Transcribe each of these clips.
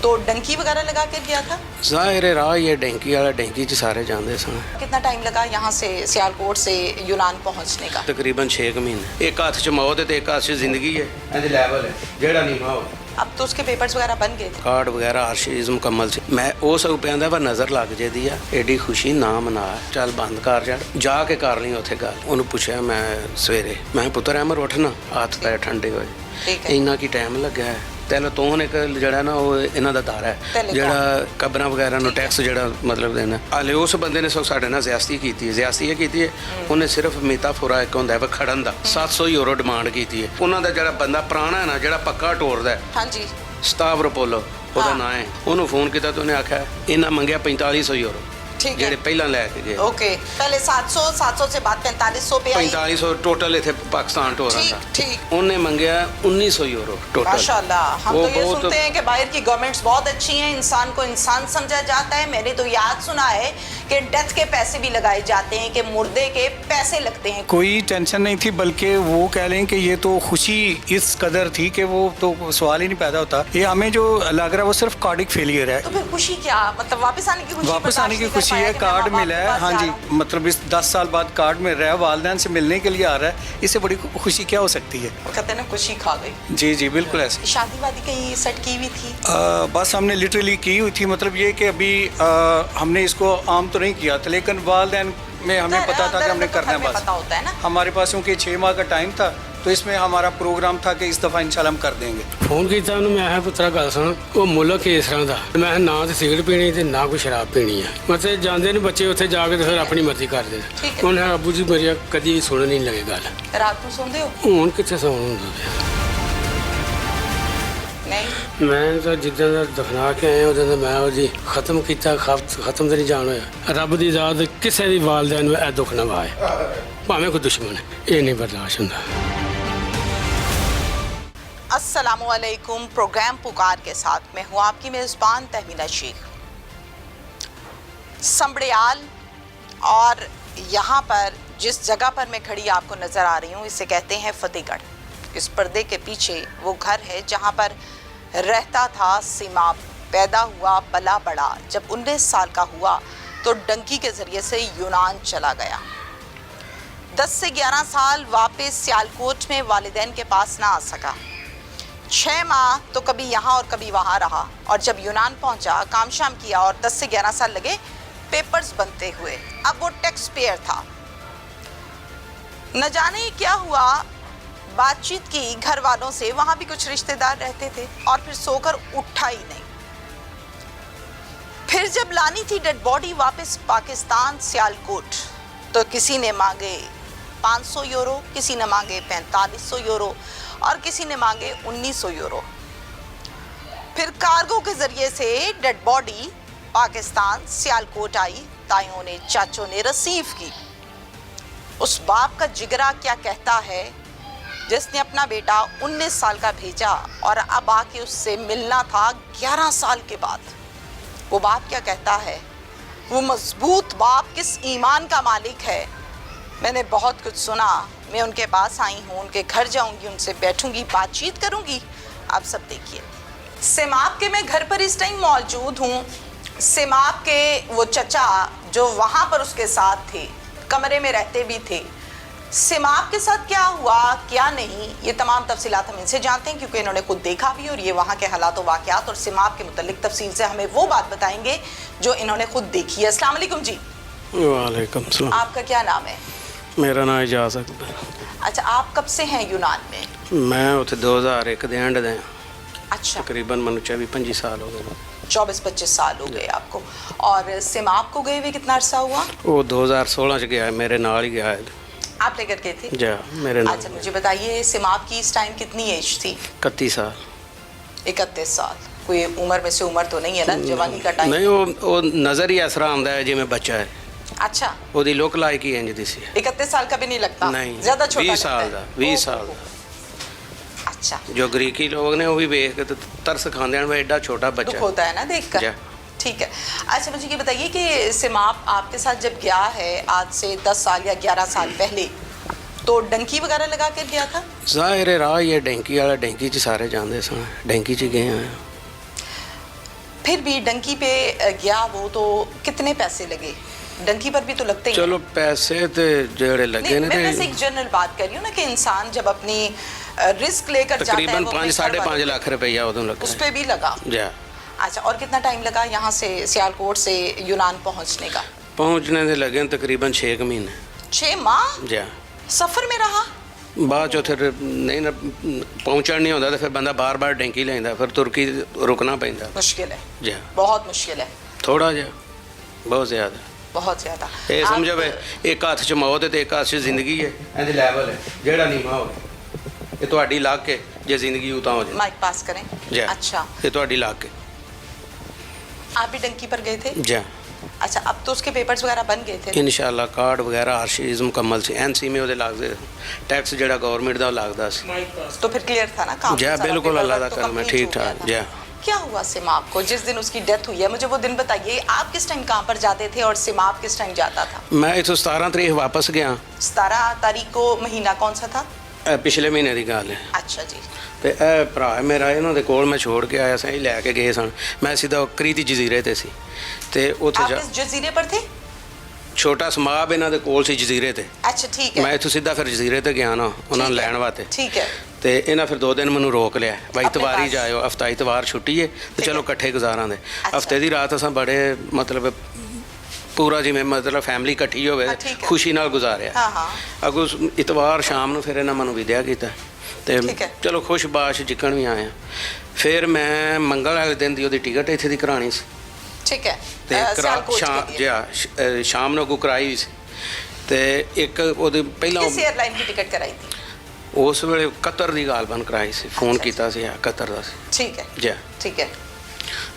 तो डंकी वगैरह लगा कर गया था? ज़ाहिर राह ये डेंकी वाला डेंकी च सारे जाते सन। कितना टाइम लगा यहाँ से सियालकोट से यूनान पहुँचने का? तकरीबन 6 महीने। एक हाथ च मौत है तो एक हाथ च जिंदगी है। ये लेवल है जेड़ा नीवा हो। अब तो उसके पेपर्स वगैरह बन गए थे? कार्ड वगैरह हर चीज़ मुकम्मल सी। मैं वो सब पे पर नज़र लग जाती है एडी खुशी ना मना चल बंद कर जाके कर ली उत्थे गल। उन्होंने पूछा मैं सवेरे मैं पुत्र अमर उठना हाथ पैर ठंडे होए इन्ना की टाइम लग्या है तेल तो एक जड़ा ना वो इन्हों का दारा है जड़ा कबर वगैरह टैक्स जड़ा मतलब देना हाले उस बंदे ने साढ़े ना ज्यादती की ये की है उन्हें सिर्फ मीताफोरा एक होंगे वा खड़न का 700 यूरो डिमांड की है उन्होंने जड़ा बंदा पुराना है ना जड़ा पक्का टोरदा है हाँ जी स्टावरोपोलो ਉਹਦਾ ਨਾਂ ਹੈ ਉਹਨੂੰ ਫੋਨ ਕੀਤਾ ਤੇ ਉਹਨੇ ਆਖਿਆ ਇਹਨਾਂ ਮੰਗਿਆ 4500 ਯੂਰੋ ਜਿਹੜੇ ਪਹਿਲਾਂ ਲੈ ਕੇ ਗਏ ओके पहले 700 से बाद 4500 पे आई 4500 टोटल इथे पाकिस्तान टोरा था ठीक उन्हें मंगया 1900 यूरो टोटल माशाल्लाह हम तो ये सुनते हैं कि बाहर की गवर्नमेंट्स बहुत अच्छी हैं इंसान को इंसान समझा जाता है मैंने तो याद सुना है कि डेथ के पैसे भी लगाए जाते हैं कि मुर्दे के पैसे लगते हैं कोई टेंशन नहीं थी बल्कि वो कह लें कि ये तो खुशी इस कदर थी कि वो तो सवाल ही नहीं पैदा होता ये हमें जो लग रहा है वो सिर्फ कार्डिक फेलियर है तो फिर खुशी क्या मतलब वापस आने की खुशी वापस आने की खुशी है कार्ड मिला है हाँ जी मतलब इस 10 साल बाद कार्ड मिल रहा है वालिदैन से मिलने के लिए आ रहा है इससे बड़ी खुशी क्या हो सकती है कहते हैं ना खुशी खा गई जी जी बिल्कुल ऐसे शादी वादी कहीं सेट की हुई थी बस हमने लिटरली की हुई थी मतलब ये कि अभी हमने इसको आम तो नहीं किया था लेकिन वालिदैन में हमें पता था कि हमने करना है पता होता है ना हमारे पास क्योंकि 6 माह का टाइम था तो इसमें हमारा प्रोग्राम था कि इस दफ़ा इंशाल्लाह हम कर देंगे फोन किया मैं पुत्रा गल सुन वो मुल्क इस तरह का मैं ना तो सिगरेट पीनी तो ना कोई शराब पीनी है मतलब जाते नहीं बच्चे उत्थे जाके तो फिर अपनी मर्जी करते हैं उन्हें अबू जी मेरी कभी सुन नहीं लगे गल रात को सोंदे हो हूँ कितने सौन होंगे मैं तो जिदा दफना के आया उस मैं जी खत्म किया खत्म तो नहीं जान होया रब की ज़ात किसी भी वालदैन में दुख ना वाए भावें कोई दुश्मन ये नहीं बर्दाश्त होंदा। अस्सलामुअलैकुम प्रोग्राम पुकार के साथ मैं हूँ आपकी मेज़बान तहमीना शेख। संबड़ियाल और यहाँ पर जिस जगह पर मैं खड़ी आपको नज़र आ रही हूँ इसे कहते हैं फतेहगढ़। इस पर्दे के पीछे वो घर है जहाँ पर रहता था सिमाप। पैदा हुआ पला बड़ा जब 19 साल का हुआ तो डंकी के ज़रिए से यूनान चला गया। 10 से 11 साल वापस सियालकोट में वालिदैन के पास ना आ सका। 6 माह तो कभी यहाँ और कभी वहाँ रहा और जब यूनान पहुँचा काम शाम किया और 10 से 11 साल लगे पेपर्स बनते हुए। अब वो टैक्स पेयर था। न जाने क्या हुआ बातचीत की घर वालों से वहाँ भी कुछ रिश्तेदार रहते थे और फिर सोकर उठा ही नहीं। फिर जब लानी थी डेड बॉडी वापस पाकिस्तान सियालकोट तो किसी ने मांगे 500 यूरो किसी ने मांगे 4500 यूरो और किसी ने मांगे 1900 यूरो। फिर कार्गो के जरिए से डेड बॉडी पाकिस्तान सियालकोट आई। ताइयों ने चाचों ने रिसीव की। उस बाप का जिगरा क्या कहता है जिसने अपना बेटा 19 साल का भेजा और अब आके उससे मिलना था 11 साल के बाद। वो बाप क्या कहता है वो मजबूत बाप किस ईमान का मालिक है। मैंने बहुत कुछ सुना। मैं उनके पास आई हूँ उनके घर जाऊँगी उनसे बैठूँगी बातचीत करूँगी। आप सब देखिए सिमाप के मैं घर पर इस टाइम मौजूद हूँ। सिमाप के वो चचा जो वहाँ पर उसके साथ थे कमरे में रहते भी थे। सिमाप के साथ क्या हुआ क्या नहीं ये तमाम तफसीलात हम इनसे जानते हैं क्योंकि इन्होंने खुद देखा भी और ये वहाँ के हालात और वाक़यात और सिमाप के मुतल्लिक तफसील से हमें वो बात बताएंगे जो इन्होंने खुद देखी है। अस्सलाम वालेकुम जी। वालेकुम सलाम। आपका क्या नाम है? मेरा नाम एजाज अकबर। अच्छा आप कब से हैं यूनान में? मैं उसे 2001 के एंड दे। अच्छा तकरीबन मैं 24-25 साल हो गए। 24-25 साल हो गए आपको। और सिमाप को गए हुए कितना अरसा हुआ? वो 2016 च गया मेरे नाल ही गया है। आप लेकर गए थे? जा मेरे नाल। अच्छा मुझे बताइए सिमाप की इस टाइम कितनी एज थी? 31 साल। 31 साल कोई उम्र में से उम्र तो नहीं है ना जवानी का टाइम? नहीं वो नज़र ही ऐसा आंदा है जिमें बच्चा है। अच्छा ओदी लुक लाइक ही इंज दी सी। 31 साल का भी नहीं लगता? नहीं ज्यादा छोटा 20 साल दा 20 साल दा। अच्छा जो ग्रीकी लोग ने वो भी देख के तरस खांदे हैं एडा छोटा बच्चा दुख होता है ना देखकर। ठीक है। अच्छा मुझे ये बताइए कि सिमाप आपके साथ जब गया है आज से 10 साल या 11 साल पहले तो डंकी वगैरह लगा कर गया था? ज़ाहिर राह ये डेंकी वाला डेंकी च सारे जाते सन डेंकी च गए हैं। फिर भी डंकी पे गया वो, तो कितने पैसे लगे? डंकी पर भी तो लगते ही ਚਲੋ ਪੈਸੇ ਤੇ ਜਿਹੜੇ ਲੱਗੇ नहीं, ਨੇ मैं वैसे ਤੇ एक जनरल बात कर रही हूँ ना कि इंसान जब अपनी रिस्क लेकर जाता है ਤਕਰੀਬਨ वो अपने 5 घर वालों- 5.5 ਲੱਖ ਰੁਪਈਆ ਉਦੋਂ ਲੱਗਾ उस पे भी लगा। ਜਾ अच्छा, और कितना टाइम लगा यहाँ से सियालकोट से यूनान पहुँचने का? ਪਹੁੰਚਣੇ ਦੇ ਲੱਗੇ ਨੇ ਤਕਰੀਬਨ 6 ਮਹੀਨੇ 6 माह ਜਾ सफर में रहा। ਬਾਅਦ ਚ ਉੱਥੇ ਨਹੀਂ ਨਾ ਪਹੁੰਚਣ ਨਹੀਂ ਹੁੰਦਾ ਤੇ ਫਿਰ ਬੰਦਾ ਬਾਰ-ਬਾਰ ਡੈਂਕੀ ਲੈਂਦਾ, ਫਿਰ ਤੁਰਕੀ ਰੁਕਣਾ ਪੈਂਦਾ मुश्किल है, ਜਾ बहुत मुश्किल है, ਥੋੜਾ ਜਿਹਾ ਬਹੁਤ ਜ਼ਿਆਦਾ बहुत ज्यादा। ਇਹ आप- ਸਮਝੋ ਵੇ ਇੱਕ ਹੱਥ 'ਚ ਮੌਤ ਹੈ ਤੇ ਇੱਕ ਹੱਥ 'ਚ ਜ਼ਿੰਦਗੀ ਹੈ, ਇਹਦੇ ਲੈਵਲ ਹੈ ਜਿਹੜਾ ਨੀਵਾਂ ਹੋਵੇ ਇਹ ਤੁਹਾਡੀ ਲੱਗ ਕੇ ਜੇ ਜ਼ਿੰਦਗੀ ਉਤਾਂ ਹੋ ਜਾਏ माइक पास करें। ਜਾ अच्छा, ਇਹ ਤੁਹਾਡੀ ਲੱਗ ਕੇ आप भी डंकी पर गए थे? ਜਾ अच्छा, अब तो उसके पेपर्स वगैरह बन गए थे? ਇਨਸ਼ਾਅੱਲਾ ਕਾਰਡ ਵਗੈਰਾ ਹਰ ਚੀਜ਼ ਮੁਕੰਮਲ ਸੀ, ਐਨਸੀ में ਉਹਦੇ ਲੱਗਦੇ ਟੈਕਸ ਜਿਹੜਾ ਗਵਰਨਮੈਂਟ ਦਾ ਉਹ ਲੱਗਦਾ ਸੀ तो फिर क्लियर था ना काम? ਜਾ सारा ਬਿਲकुल paperwork अल्लाह का तो करम है, complete ठीक हो गया ठाक था। जा क्या हुआ सिमाप को जिस दिन उसकी डेथ हुई है? मुझे वो दिन बताइए, आप किस टाइम कहाँ पर जाते थे और सिमाप किस टाइम जाता था? ਮੈਂ ਇੱਥੋਂ 17 ਤਰੀਕ ਵਾਪਸ ਗਿਆ 17 तारीख को, महीना कौन सा था? ਇਹ ਪਿਛਲੇ ਮਹੀਨੇ ਦੀ ਗੱਲ ਹੈ अच्छा जी। ਤੇ ਇਹ ਭਰਾ ਮੇਰਾ ਇਹਨਾਂ ਦੇ ਕੋਲ ਮੈਂ ਛੋੜ ਕੇ ਆਇਆ ਸਾਂ, ਇਹ ਲੈ ਕੇ ਗਏ ਸਨ, ਮੈਂ ਸਿੱਧਾ ਕਰੀਤੀ ਜਜ਼ੀਰੇ ਤੇ ਸੀ ਤੇ ਉੱਥੇ आप ਜਾ इस जजीरे पर थे? ਛੋਟਾ ਸਮਾਬ ਇਹਨਾਂ ਦੇ ਕੋਲ ਸੀ ਜਜ਼ੀਰੇ ਤੇ, अच्छा, ठीक है। ਮੈਂ ਇੱਥੋਂ ਸਿੱਧਾ ਫਿਰ ਜਜ਼ੀਰੇ ਤੇ ਗਿਆ ਨਾ ਉਹਨਾਂ ਨੂੰ ठीक है, ਲੈਣ ਵਾਸਤੇ ठीक है। ਤੇ ਇਹਨਾਂ ਫਿਰ 2 ਦਿਨ ਮੈਨੂੰ ਰੋਕ ਲਿਆ, ਬਾਈ ਆਪਣੇ ਇਤਵਾਰੀ ਪਾਸ। ਜਾਇਓ, ਹਫਤਾ ਇਤਵਾਰ ਛੁੱਟੀ ਹੈ ਤੇ ਠੀਕ ਚਲੋ ਹੈ। ਇਕੱਠੇ ਗੁਜ਼ਾਰਾਂਗੇ। ਅੱਛਾ। ਹਫਤੇ ਦੀ ਰਾਤ ਅਸਾਂ ਬੜੇ ਮਤਲਬ ਪੂਰਾ ਜਿਵੇਂ ਮਤਲਬ ਫੈਮਿਲੀ ਇਕੱਠੀ ਹੋਵੇ ਹਾਂ, ਠੀਕ ਹੈ। ਖੁਸ਼ੀ ਨਾਲ ਗੁਜ਼ਾਰਿਆ। हाँ हाँ, ਅਗੋ ਇਤਵਾਰ ਸ਼ਾਮ ਨੂੰ ਫਿਰ ਇਹਨਾਂ ਮੈਨੂੰ ਵਿਦਿਆ ਕੀਤਾ ਤੇ ਠੀਕ ਹੈ। ਚਲੋ ਖੁਸ਼ਬਾਸ਼ ਜਿੱਕਣ ਵੀ ਆਇਆ। ਫਿਰ ਮੈਂ ਮੰਗਲ ਵਾਲੇ ਦਿਨ ਦੀ ਉਹਦੀ ਟਿਕਟ ਇੱਥੇ ਦੀ ਕਰਾਣੀ ਸੀ ठीक है। ਤੇ सियालकोट के लिए। ਸ਼ਾਮ ਨੂੰ ਕੋ ਕਰਾਈ ਵੀ ਸੀ ਤੇ ਇੱਕ ਉਹਦੇ ਪਹਿਲਾਂ किस एयरलाइन की टिकट कराई थी? ਉਸ ਵੇਲੇ ਕਤਰ ਦੀ ਗੱਲ ਬਣ ਕਰਾਈ ਸੀ, ਫੋਨ ਕੀਤਾ ਸੀ ਕਤਰ ਦਾ ਸੀ ठीक है, ਜੀ। ठीक है।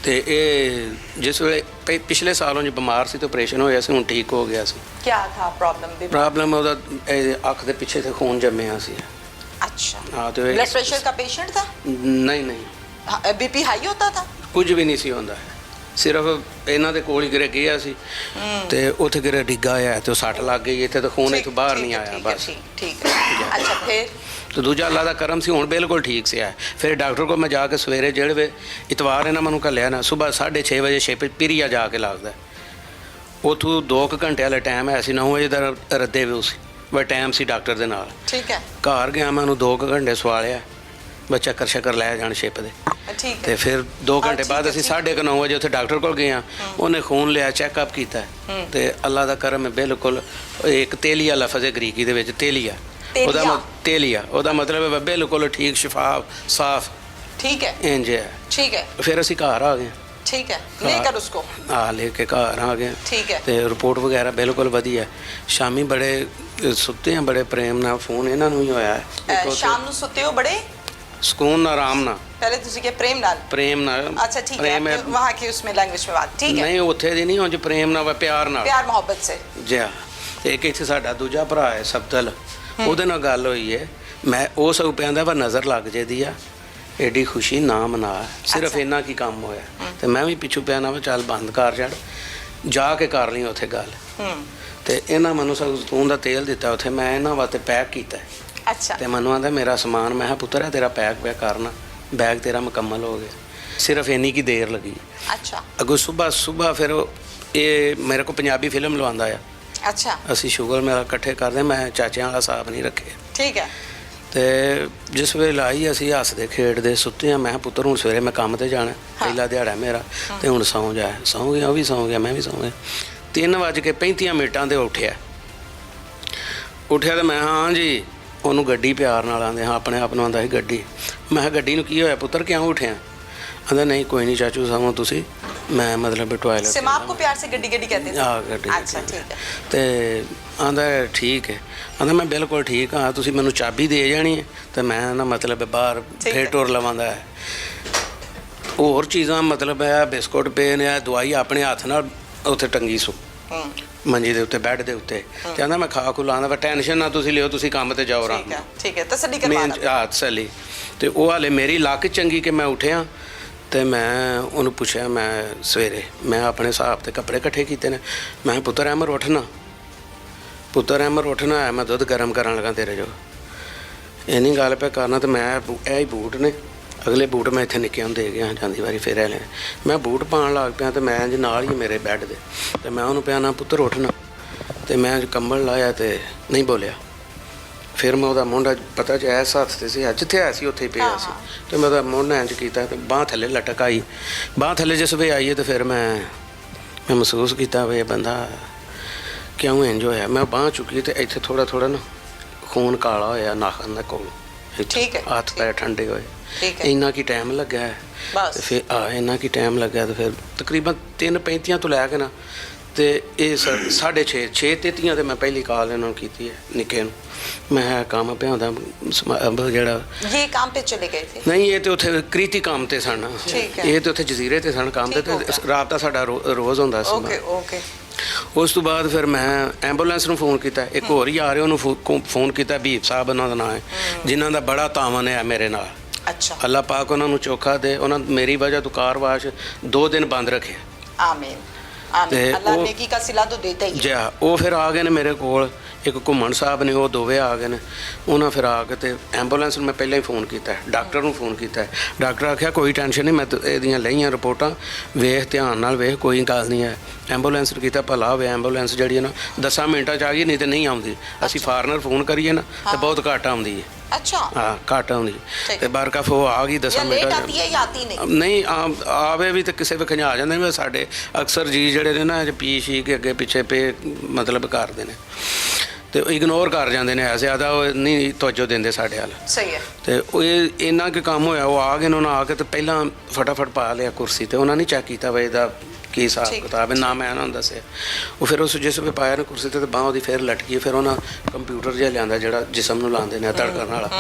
ਤੇ ਇਹ ਜਿਸ ਵੇਲੇ ਪਿਛਲੇ ਸਾਲੋਂ ਜੀ ਬਿਮਾਰ ਸੀ ਤੇ ਆਪਰੇਸ਼ਨ ਹੋਇਆ ਸੀ, ਹੁਣ ਠੀਕ ਹੋ ਗਿਆ ਸੀ। क्या था प्रॉब्लम? ਪ੍ਰੋਬਲਮ ਉਹਦਾ ਅੱਖ ਦੇ ਪਿੱਛੇ ਤੇ ਖੂਨ ਜੰਮਿਆ ਸੀ। अच्छा, ਹਾਂ ਤੇ ब्लड प्रेशर का पेशेंट था? ਨਹੀਂ ਨਹੀਂ बीपी हाई होता था? ਕੁਝ ਵੀ ਨਹੀਂ ਸੀ ਹੁੰਦਾ, ਸਿਰਫ ਇਹਨਾਂ ਦੇ ਕੋਲ ਹੀ ਗਿਰੇ ਗਿਆ ਸੀ ਤੇ ਉੱਥੇ ਗਿਰੇ ਡਿੱਗਾ ਆ ਤੇ ਉਹ ਸੱਟ ਲੱਗ ਗਈ, ਇੱਥੇ ਤਾਂ ਖੂਨ ਇੱਥੋਂ ਬਾਹਰ ਨਹੀਂ ਆਇਆ ਬਸ। ठीक है। अच्छा, फिर? ਤੇ ਦੂਜਾ ਅੱਲਾ ਦਾ ਕਰਮ ਸੀ, ਹੁਣ ਬਿਲਕੁਲ ਠੀਕ ਸੀ ਆ। ਫਿਰ ਡਾਕਟਰ ਕੋਲ ਮੈਂ ਜਾ ਕੇ ਸਵੇਰੇ ਜਿਹੜੇ ਵੇ ਇਤਵਾਰ ਇਹਨਾਂ ਮੈਨੂੰ ਘੱਲਿਆ ਨਾ, ਸਵੇਰ 6:30 ਵਜੇ ਛੇ ਪੀਰੀਆ ਜਾ ਕੇ ਲੱਗਦਾ, ਉੱਥੋਂ 2 ਘੰਟੇ ਵਾਲਾ ਟਾਈਮ ਹੈ ਸੀ, 9 ਵਜੇ ਦਾ ਰੱਦੇ ਵੀ ਸੀ ਬਸ ਟਾਈਮ ਸੀ ਡਾਕਟਰ ਦੇ ਨਾਲ। ठीक है, ਘਰ ਗਿਆ ਮੈਂ ਉਹਨੂੰ 2 ਘੰਟੇ ਸਵਾਲਿਆ ਬਸ ਚੱਕਰ ਸ਼ੱਕਰ ਲੈ ਜਾਣ ਸ਼ਿਪ ਦੇ। ठीक ਤੇ है। ਫਿਰ 2 ਘੰਟੇ ਠੀਕ ਬਾਅਦ ਹੈ, ਅਸੀਂ ਠੀਕ ਹੈ। 9:30 ਵਜੇ ਉੱਥੇ ਡਾਕਟਰ ਕੋਲ ਗਏ ਆ, ਉਹਨੇ ਖੂਨ ਲਿਆ, ਚੈੱਕਅਪ ਕੀਤਾ ਤੇ ਅੱਲਾ ਦਾ ਕਰਮ ਹੈ ਬਿਲਕੁਲ। ਇੱਕ ਤੇਲੀਆ ਲਫ਼ਜ਼ ਹੈ ਗ੍ਰੀਕੀ ਦੇ ਵਿੱਚ, ਤੇਲੀਆ ਤੇਲੀਆ ਉਹਦਾ ਮਤਲਬ ਹੈ ਬਿਲਕੁਲ ਠੀਕ, ਸ਼ਿਫਾ, ਸਾਫ਼, ठीक है, ਇੰਜ ਹੈ। ठीक है, ਫਿਰ ਅਸੀਂ ਘਰ ਆ ਗਏ, ठीक है। लेकर उसको। ਲੈ ਕੇ ਘਰ ਆ ਗਏ ठीक है। ਤੇ ਰਿਪੋਰਟ ਵਗੈਰਾ ਬਿਲਕੁਲ ਵਧੀਆ। ਸ਼ਾਮੀ ਬੜੇ ਸੁੱਤੇ ਆ, ਬੜੇ ਪ੍ਰੇਮ ਨਾਲ ਫੋਨ ਇਹਨਾਂ ਨੂੰ ਹੀ ਹੋਇਆ ਹੈ। ਇੱਕ ਉੱਥੇ शाम ਨੂੰ ਸੁੱਤੇ ਹੋ ਬੜੇ ਸਕੂਨ ਨਾਲ, ਆਰਾਮ ਨਾਲ, पहले ਤੁਸੀਂ ਕਿ ਪ੍ਰੇਮ ਨਾਲ? ਪ੍ਰੇਮ ਨਾਲ। अच्छा, ठीक है। ਪ੍ਰੇਮ आपने वहाँ की उसमें लैंग्वेज में बात, ठीक है। ਨਹੀਂ ਉੱਥੇ ਦੀ ਨਹੀਂ, ਉਂਝ ਪ੍ਰੇਮ ਨਾਲ, ਪਿਆਰ ਨਾਲ। प्यार मोहब्बत से। ਜੀ ਹਾਂ। ਇੱਕ ਇੱਥੇ ਸਾਡਾ ਦੂਜਾ ਭਰਾ ਹੈ ਸਬਦਲ, ਉਹਦੇ ਨਾਲ ਗੱਲ ਹੋਈ ਹੈ, ਮੈਂ ਉਹ ਸਭ ਪਿਆਂਦਾ ਵਾ ਨਜ਼ਰ ਲੱਗ ਜੇਦੀ ਆ, ਐਡੀ ਖੁਸ਼ੀ ਨਾ ਮਨਾ, ਸਿਰਫ ਅੱਛਾ। ਇੰਨਾ ਕੀ ਕੰਮ ਹੋਇਆ ਤੇ ਮੈਂ ਵੀ ਪਿੱਛੋਂ ਪਿਆ ਨਾ, ਚੱਲ ਬੰਦ ਕਰ ਛੱਡ, ਜਾ ਕੇ ਕਰ ਲਈ ਉੱਥੇ ਗੱਲ। ਤੇ ਇਹਨਾਂ ਮੈਨੂੰ ਸਭ ਜ਼ੈਤੂਨ ਦਾ ਤੇਲ ਦਿੱਤਾ ਉੱਥੇ, ਮੈਂ ਇਹਨਾਂ ਵਾਸਤੇ ਪੈਕ ਕੀਤਾ अच्छा, ਤੇ ਮੈਨੂੰ ਆਂਦਾ ਮੇਰਾ ਸਮਾਨ, ਮੈਂ ਕਿਹਾ ਪੁੱਤਰ ਹੈ ਤੇਰਾ ਪੈਕ ਕਰਨਾ, ਬੈਗ ਤੇਰਾ ਮੁਕੰਮਲ ਹੋ ਗਿਆ, ਸਿਰਫ ਇੰਨੀ ਕੀ ਦੇਰ ਲੱਗੀ। अच्छा, ਅੱਗੋਂ ਸਵੇਰ ਫਿਰ ਇਹ ਮੇਰੇ ਕੋਲ ਪੰਜਾਬੀ ਫਿਲਮ ਲਵਾਉਂਦਾ ਆ, अच्छा, ਅਸੀਂ ਸ਼ੁਗਰ ਮੇਲਾ ਇਕੱਠੇ ਕਰਦੇ, ਮੈਂ ਚਾਚਿਆਂ ਵਾਲਾ ਹਿਸਾਬ ਨਹੀਂ ਰੱਖਿਆ। ठीक है। ਤੇ ਜਿਸ ਵੇਲੇ ਆਈ ਅਸੀਂ ਹੱਸਦੇ ਖੇਡਦੇ ਸੁੱਤੇ ਆ, ਮੈਂ ਕਿਹਾ ਪੁੱਤਰ ਹੁਣ ਸਵੇਰੇ ਮੈਂ ਕੰਮ ਤੇ ਜਾਣਾ, ਪਹਿਲਾ ਦਿਹਾੜਾ ਮੇਰਾ, ਤੇ ਹੁਣ ਸੌਂ ਜਾ। ਸੌਂ ਗਿਆ, ਉਹ ਵੀ ਸੌਂ ਗਿਆ, ਮੈਂ ਵੀ ਸੌਂ ਗਿਆ। 3:35 ਤੇ ਉੱਠਿਆ ਤੇ ਮੈਂ ਹਾਂ ਜੀ, ਉਹਨੂੰ ਗੱਡੀ ਪਿਆਰ ਨਾਲ ਆਂਦੇ, ਹਾਂ ਆਪਣੇ ਆਪ ਨੂੰ ਆਂਦਾ ਸੀ ਗੱਡੀ। ਮੈਂ ਕਿਹਾ ਗੱਡੀ ਨੂੰ ਕੀ ਹੋਇਆ ਪੁੱਤਰ, ਕਿਉਂ ਉੱਠਿਆ? ਆਂਦਾ ਨਹੀਂ ਕੋਈ ਨਹੀਂ ਚਾਚੂ ਸਾਹਮਣੇ ਤੁਸੀਂ, ਮੈਂ ਮਤਲਬ ਟਾਇਲਟ सिमाप को प्यार से गड्डी गड्डी कहते थे? ਆ ਗੱਡੀ। अच्छा, ठीक है। ਤੇ ਆਂਦਾ ਠੀਕ ਹੈ, ਆਂਦਾ ਮੈਂ ਬਿਲਕੁਲ ਠੀਕ ਹਾਂ, ਤੁਸੀਂ ਮੈਨੂੰ ਚਾਬੀ ਦੇ ਜਾਣੀ ਹੈ ਤੇ ਮੈਂ ਨਾ ਮਤਲਬ ਬਾਹਰ ਠੀਕ ਫੇਰ ਹੈ। ਟੁਰ ਲਵਾਂਦਾ ਹੈ। ਹੋਰ ਚੀਜ਼ਾਂ ਮਤਲਬ ਹੈ ਬਿਸਕੁਟ ਪਏ ਨੇ, ਦਵਾਈ ਆਪਣੇ ਹੱਥ ਨਾਲ ਉੱਥੇ ਟੰਗੀ ਸੋ ਮੰਜੀ ਦੇ ਉੱਤੇ, ਬੈੱਡ ਦੇ ਉੱਤੇ, ਤੇ ਆਂਦਾ ਮੈਂ ਖਾ ਖੂ ਲਾਂਦਾ, ਟੈਨਸ਼ਨ ਨਾ ਤੁਸੀਂ ਲਿਓ, ਤੁਸੀਂ ਕੰਮ ਤੇ ਜਾਓ ਆਰਾਮ ठीक है, ਨਾਲ। ठीक है। तसल्ली करवा ਮੇਨ रहा ਹੱਥ ਸਲੀ ਤੇ ਉਹ ਹਾਲੇ ਮੇਰੀ ਲੱਕ ਚੰਗੀ ਕਿ ਮੈਂ ਉੱਠਿਆ ਤੇ ਮੈਂ ਉਹਨੂੰ ਪੁੱਛਿਆ, ਮੈਂ ਸਵੇਰੇ ਮੈਂ ਆਪਣੇ ਹਿਸਾਬ ਤੇ ਕੱਪੜੇ ਇਕੱਠੇ ਕੀਤੇ ਨੇ, ਮੈਂ ਕਿਹਾ ਪੁੱਤਰ ਅਹਿਮਦ ਉੱਠਣਾ, ਪੁੱਤਰ ਅਹਿਮਦ ਉੱਠਣਾ ਹੈ, ਮੈਂ ਦੁੱਧ ਗਰਮ ਕਰਨ ਲੱਗਾ ਤੇਰੇ ਜੋ। ਇੰਨੀ ਗੱਲ ਪੈ ਕਰਨਾ ਤੇ ਮੈਂ ਇਹ ਹੀ ਬੂਟ ਨੇ ਅਗਲੇ ਬੂਟ ਮੈਂ ਇੱਥੇ ਨਿੱਕੇ ਹੁੰਦੇ ਗਿਆ ਜਾਂਦੀ ਵਾਰੀ ਫੇਰ ਲੈ ਮੈਂ ਬੂਟ ਪਾਉਣ ਲੱਗ ਪਿਆ ਤੇ ਮੈਂ ਜੀ ਨਾਲ ਹੀ ਮੇਰੇ ਬੈੱਡ ਦੇ ਤੇ ਮੈਂ ਉਹਨੂੰ ਪਿਆ ਨਾ ਪੁੱਤਰ ਉੱਠਣਾ ਤੇ ਮੈਂ ਕੰਬਲ ਲਾਇਆ ਤੇ ਨਹੀਂ ਬੋਲਿਆ। ਫਿਰ ਮੈਂ ਉਹਦਾ ਮੋਢਾ ਪਤਾ ਚ ਐਸ ਹੱਥ ਤੇ ਸੀ ਜਿੱਥੇ ਆਇਆ ਸੀ ਉੱਥੇ ਹੀ ਪਿਆ ਸੀ ਤੇ ਮੈਂ ਉਹਦਾ ਮੋਢਾ ਇੰਝ ਕੀਤਾ ਤੇ ਬਾਂਹ ਥੱਲੇ ਲਟਕ ਆਈ। ਬਾਂਹ ਥੱਲੇ ਜਿਸ ਵੇ ਆਈ ਤੇ ਫਿਰ ਮੈਂ ਮਹਿਸੂਸ ਕੀਤਾ ਵੀ ਇਹ ਬੰਦਾ ਕਿਉਂ ਇੰਝ ਹੋਇਆ। ਮੈਂ ਬਾਂਹ ਚੁੱਕੀ ਤੇ ਇੱਥੇ ਥੋੜਾ ਥੋੜਾ ਨਾ ਖੂਨ ਕਾਲਾ ਹੋਇਆ ਨਾਖਣ ਦੇ ਕੋਲ। ਠੀਕ ਹੈ, ਹੱਥ ਪੈਰ ਠੰਡੇ ਹੋਏ। ਠੀਕ ਹੈ। ਇੰਨਾ ਕੀ ਟਾਈਮ ਲੱਗਾ ਬਸ। ਤੇ ਫਿਰ ਇੰਨਾ ਕੀ ਟਾਈਮ ਲੱਗਾ ਤੇ ਫਿਰ ਤਕਰੀਬਨ 3:35 ਤੋਂ ਲੈ ਕੇ ਨਾ ਤੇ ਇਹ 6:30 ਤੇ ਮੈਂ ਪਹਿਲੀ ਕਾਲ ਇਹਨਾਂ ਨੂੰ ਕੀਤੀ ਹੈ ਨਿੱਕੇ ਨੂੰ। ਮੈਂ ਕੰਮ ਪਿਆਉਂਦਾ ਜਿਹੜਾ ये काम पे चले गए थे? ਨਹੀਂ ਇਹ ਤੇ ਉੱਥੇ ਕ੍ਰੀਤੀ ਕੰਮ ਤੇ ਸਨ। ਠੀਕ ਹੈ। ਇਹ ਤੇ ਉੱਥੇ ਜਜ਼ੀਰੇ ਤੇ ਸਨ ਕੰਮ ਤੇ ਰਾਬਤਾ ਸਾਡਾ ਰੋਜ਼ ਹੁੰਦਾ ਸੀ। Okay okay. ਉਸ ਤੋਂ ਬਾਅਦ ਫਿਰ ਮੈਂ ਐਂਬੂਲੈਂਸ ਨੂੰ ਫੋਨ ਕੀਤਾ। ਇੱਕ ਹੋਰ ਹੀ ਆ ਰਿਹਾ ਉਹਨੂੰ ਫੋਨ ਕੀਤਾ ਬੀਬ ਸਾਹਿਬ ਉਹਨਾਂ ਦਾ ਨਾਮ ਹੈ ਜਿਨ੍ਹਾਂ ਦਾ ਬੜਾ ਤਾਮਨ ਹੈ ਮੇਰੇ ਨਾਲ। अच्छा। ਅੱਲਾਹ ਪਾਕ ਉਹਨਾਂ ਨੂੰ ਚੋਖਾ ਦੇ। ਉਹਨਾਂ ਮੇਰੀ ਵਜ੍ਹਾ ਤੋਂ ਕਾਰਵਾਸ਼ 2 ਦਿਨ ਬੰਦ ਰੱਖਿਆ। आमीन आमीन। ਤੇ अल्लाह ਉਹ- नेकी का सिला तो देता ही है। ਜੀ ਉਹ ਫਿਰ ਆ ਗਏ ਨੇ ਮੇਰੇ ਕੋਲ। ਇੱਕ ਘੁੰਮਣ ਸਾਹਿਬ ਨੇ ਉਹ ਦੋਵੇਂ ਆ ਗਏ ਨੇ। ਉਹਨਾਂ ਫਿਰ ਆ ਕੇ ਤੇ ਐਂਬੂਲੈਂਸ ਨੂੰ ਮੈਂ ਪਹਿਲਾਂ ਹੀ ਫੋਨ ਕੀਤਾ ਡਾਕਟਰ ਨੂੰ ਫੋਨ ਕੀਤਾ। ਡਾਕਟਰ ਆਖਿਆ ਕੋਈ ਟੈਨਸ਼ਨ ਨਹੀਂ ਮੈਂ ਇਹਦੀਆਂ ਲਈਆਂ ਰਿਪੋਰਟਾਂ ਵੇਖ ਧਿਆਨ ਨਾਲ ਵੇਖ ਕੋਈ ਗੱਲ ਨਹੀਂ ਹੈ। ਐਂਬੂਲੈਂਸ ਨੂੰ ਕੀਤਾ ਭਲਾ ਹੋਵੇ ਐਂਬੂਲੈਂਸ ਜਿਹੜੀ ਹੈ ਨਾ 10 ਮਿੰਟਾਂ 'ਚ ਆ ਗਈ ਨਹੀਂ ਤੇ ਨਹੀਂ ਆਉਂਦੀ। ਅਸੀਂ ਫਾਰਨਰ ਫੋਨ ਕਰੀਏ ਨਾ ਤੇ ਬਹੁਤ ਘੱਟ ਆਉਂਦੀ ਹੈ। अच्छा। ਹਾਂ ਘੱਟ ਆਉਂਦੀ ਠੀਕ। ਤੇ ਬਰਕਫ ਉਹ ਆ ਗਈ 10 या लेट ਮਿੰਟਾਂ आती 'ਚ। है या आती नहीं? ਨਹੀਂ ਆਵੇ ਵੀ ਤੇ ਕਿਸੇ ਵੇਖ ਆ ਜਾਂਦੇ ਨੇ। ਸਾਡੇ ਅਕਸਰ ਜੀ ਜਿਹੜੇ ਨੇ ਨਾ ਪੀ ਸ਼ੀ ਕੇ ਅੱਗੇ ਪਿੱਛੇ ਪੇ ਮਤਲਬ ਕਰਦੇ ਨੇ ਤੇ ਇਗਨੋਰ ਕਰ ਜਾਂਦੇ ਨੇ। ਜ਼ਿਆਦਾ ਉਹ ਨਹੀਂ ਤਵੱਜੋ ਦਿੰਦੇ ਸਾਡੇ ਵੱਲ। सही है। ਤੇ ਉਹ ਇੰਨਾ ਕੁ ਕੰਮ ਹੋਇਆ ਉਹ ਆ ਗਏ ਨੇ। ਉਹਨਾਂ ਆ ਕੇ ਤੇ ਪਹਿਲਾਂ ਫਟਾਫਟ ਪਾ ਲਿਆ ਕੁਰਸੀ ਤੇ। ਉਹਨਾਂ ਨਹੀਂ ਚੈੱਕ ਕੀਤਾ ਵੀ ਇਹਦਾ ਕੀ ਹਿਸਾਬ ਠੀਕ। ਕਿਤਾਬ ਹੈ ਨਾ ਮੈਂ ਉਹਨਾਂ ਨੂੰ ਦੱਸਿਆ। ਉਹ ਫਿਰ ਉਸ ਜਿਸ ਵੇ ਪਾਇਆ ਨਾ ਕੁਰਸੀ ਤੇ ਬਾਂਹ ਉਹਦੀ ਫਿਰ ਲਟਕੀ। ਫਿਰ ਉਹਨਾਂ ਕੰਪਿਊਟਰ ਜਿਹਾ ਲਿਆਂਦਾ ਜਿਹੜਾ ਜਿਸਮ ਨੂੰ ਲਾਉਂਦੇ ਨੇ ਧੜਕਣ ਵਾਲਾ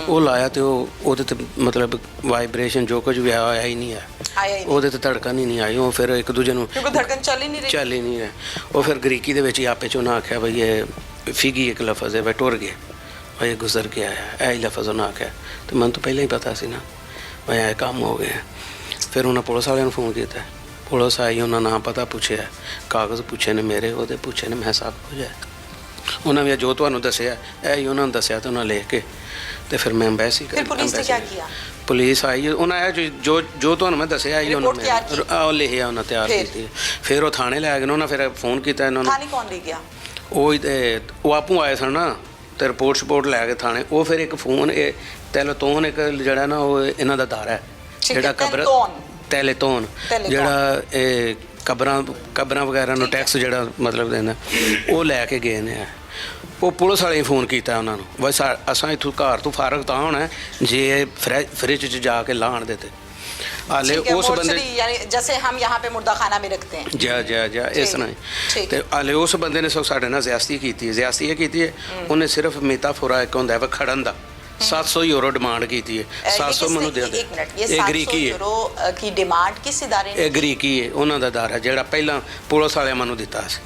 ਉਹ ਲਾਇਆ ਤੇ ਉਹ ਉਹਦੇ ਤੇ ਮਤਲਬ ਵਾਈਬ੍ਰੇਸ਼ਨ ਜੋ ਕੁਝ ਵੀ ਆਇਆ ਹੀ ਨਹੀਂ ਹੈ। आया ही नहीं ਉਹਦੇ ਤੇ ਧੜਕਨ ਹੀ ਨਹੀਂ ਆਈ। ਉਹ ਫਿਰ ਇੱਕ ਦੂਜੇ ਨੂੰ क्योंकि धड़कन चल ही नहीं रही। ਚੱਲ ਹੀ ਨਹੀਂ ਰਿਹਾ। ਉਹ ਫਿਰ ਗਰੀਕੀ ਦੇ ਵਿੱਚ ਹੀ ਆਪੇ 'ਚ ਉਹਨਾਂ ਆਖਿਆ ਬਈ ਇਹ ਫਿਗੀ ਇੱਕ ਲਫ਼ਜ਼ ਹੈ ਬਈ ਟੁਰ ਗਿਆ ਬਈ ਇਹ ਗੁਜ਼ਰ ਕੇ ਆਇਆ। ਇਹ ਹੀ ਲਫ਼ਜ਼ ਉਹਨਾਂ ਆਖਿਆ ਤੇ ਮੈਨੂੰ ਤਾਂ ਪਹਿਲਾਂ ਹੀ ਪਤਾ ਸੀ ਨਾ ਬਈ ਇਹ ਕੰਮ ਹੋ ਗਿਆ। ਫਿਰ ਉਹਨਾਂ ਪੁਲਿਸ ਵਾਲਿਆਂ ਨੂੰ ਫੋਨ ਕੀਤਾ। ਪੁਲਿਸ ਆਈ ਉਹਨਾਂ ਨਾਂ ਪਤਾ ਪੁੱਛਿਆ ਕਾਗਜ਼ ਪੁੱਛੇ ਨੇ ਮੇਰੇ ਉਹਦੇ ਪੁੱਛੇ ਨੇ ਮੈਂ ਸਭ ਕੁਝ ਹੈ। ਉਹਨਾਂ ਵੀ ਜੋ ਤੁਹਾਨੂੰ ਦੱਸਿਆ ਇਹ ਹੀ ਉਹਨਾਂ ਨੂੰ ਦੱਸਿਆ ਤੇ ਉਹਨਾਂ ਲਿਖ ਕੇ ਤੇ ਫਿਰ ਮੈਂ ਐਮਬੈਸੀ फिर पुलिस ने क्या किया? ਪੁਲਿਸ ਆਈ ਉਹਨਾਂ ਆਇਆ ਜੋ ਤੁਹਾਨੂੰ ਮੈਂ ਦੱਸਿਆ ਹੀ ਉਹਨਾਂ ਰਿਪੋਰਟ ਤਿਆਰ ਕੀਤੀ? ਉਹ ਲਿਖਿਆ ਉਹਨਾਂ ਤਿਆਰ ਫਿਰ? ਕੀਤੀ। ਫਿਰ ਉਹ ਥਾਣੇ ਲੈ ਗਏ ਨੇ। ਉਹਨਾਂ ਫਿਰ ਫੋਨ ਕੀਤਾ ਇਹਨਾਂ ਨੂੰ। थाने कौन ले गया? ਉਹ ਆਪੂ ਆਏ ਸਨ ਨਾ ਤੇ ਰਿਪੋਰਟ ਲੈ ਕੇ ਥਾਣੇ। ਉਹ ਫਿਰ ਇੱਕ ਫੋਨ ਇਹ ਟੈਲੀਟੋਨ ਇੱਕ ਜਿਹੜਾ ਨਾ ਉਹ ਇਹਨਾਂ ਦਾ ਦਾਰਾ ਹੈ ਠੀਕ ਹੈ, ਜਿਹੜਾ ਟੈਲੀਟੋਨ ਜਿਹੜਾ ਇਹ ਕਬਰਾਂ ਵਗੈਰਾ ਨੂੰ ਟੈਕਸ ਜਿਹੜਾ ਮਤਲਬ ਦਿੰਦਾ ਉਹ ਲੈ ਕੇ ਗਏ ਨੇ। ਉਹ ਪੁਲਿਸ ਵਾਲੇ ਫੋਨ ਕੀਤਾ ਉਹਨਾਂ ਨੂੰ ਬਸ ਅਸਾਂ ਇੱਥੋਂ ਘਰ ਤੋਂ ਫਾਰਗ ਤਾਂ ਹੋਣਾ ਜੇ ਫਰਿੱਜ 'ਚ ਜਾ ਕੇ ਲਾਣ ਦੇ ਤੇ ਹਾਲੇ ठीक है, ਉਸ ਬੰਦੇ मोर्चरी, यानी जैसे हम यहाँ पे मुर्दा खाना में रखते हैं। ਜਾ ਇਸ ਤਰ੍ਹਾਂ ਹੀ। ਠੀਕ। ਤੇ ਹਾਲੇ ਉਸ ਬੰਦੇ ਨੇ ਸਭ ਸਾਡੇ ਨਾਲ ਜ਼ਿਆਦਤੀ ਕੀਤੀ ਹੈ। ਜ਼ਿਆਦਤੀ ਇਹ ਕੀਤੀ ਹੈ ਉਹਨੇ ਸਿਰਫ ਮੇਤਾਫੋਰਾ ਇੱਕ ਹੁੰਦਾ ਵਾ ਖੜਨ ਦਾ 700 ਯੂਰੋ ਡਿਮਾਂਡ ਕੀਤੀ ਹੈ। 700 ਮੈਨੂੰ ਦੇ ਦੇ। एक मिनट, ये ਇਹ 700 ਗ੍ਰੀਕੀ ਹੈ। यूरो की डिमांड किस इदारे ने? ਇਹ ਗ੍ਰੀਕੀ ਹੈ ਉਹਨਾਂ ਦਾ ਦਾਰਾ ਜਿਹੜਾ ਪਹਿਲਾਂ ਪੁਲਿਸ ਵਾਲਿਆਂ ਮੈਨੂੰ ਦਿੱਤਾ ਸੀ।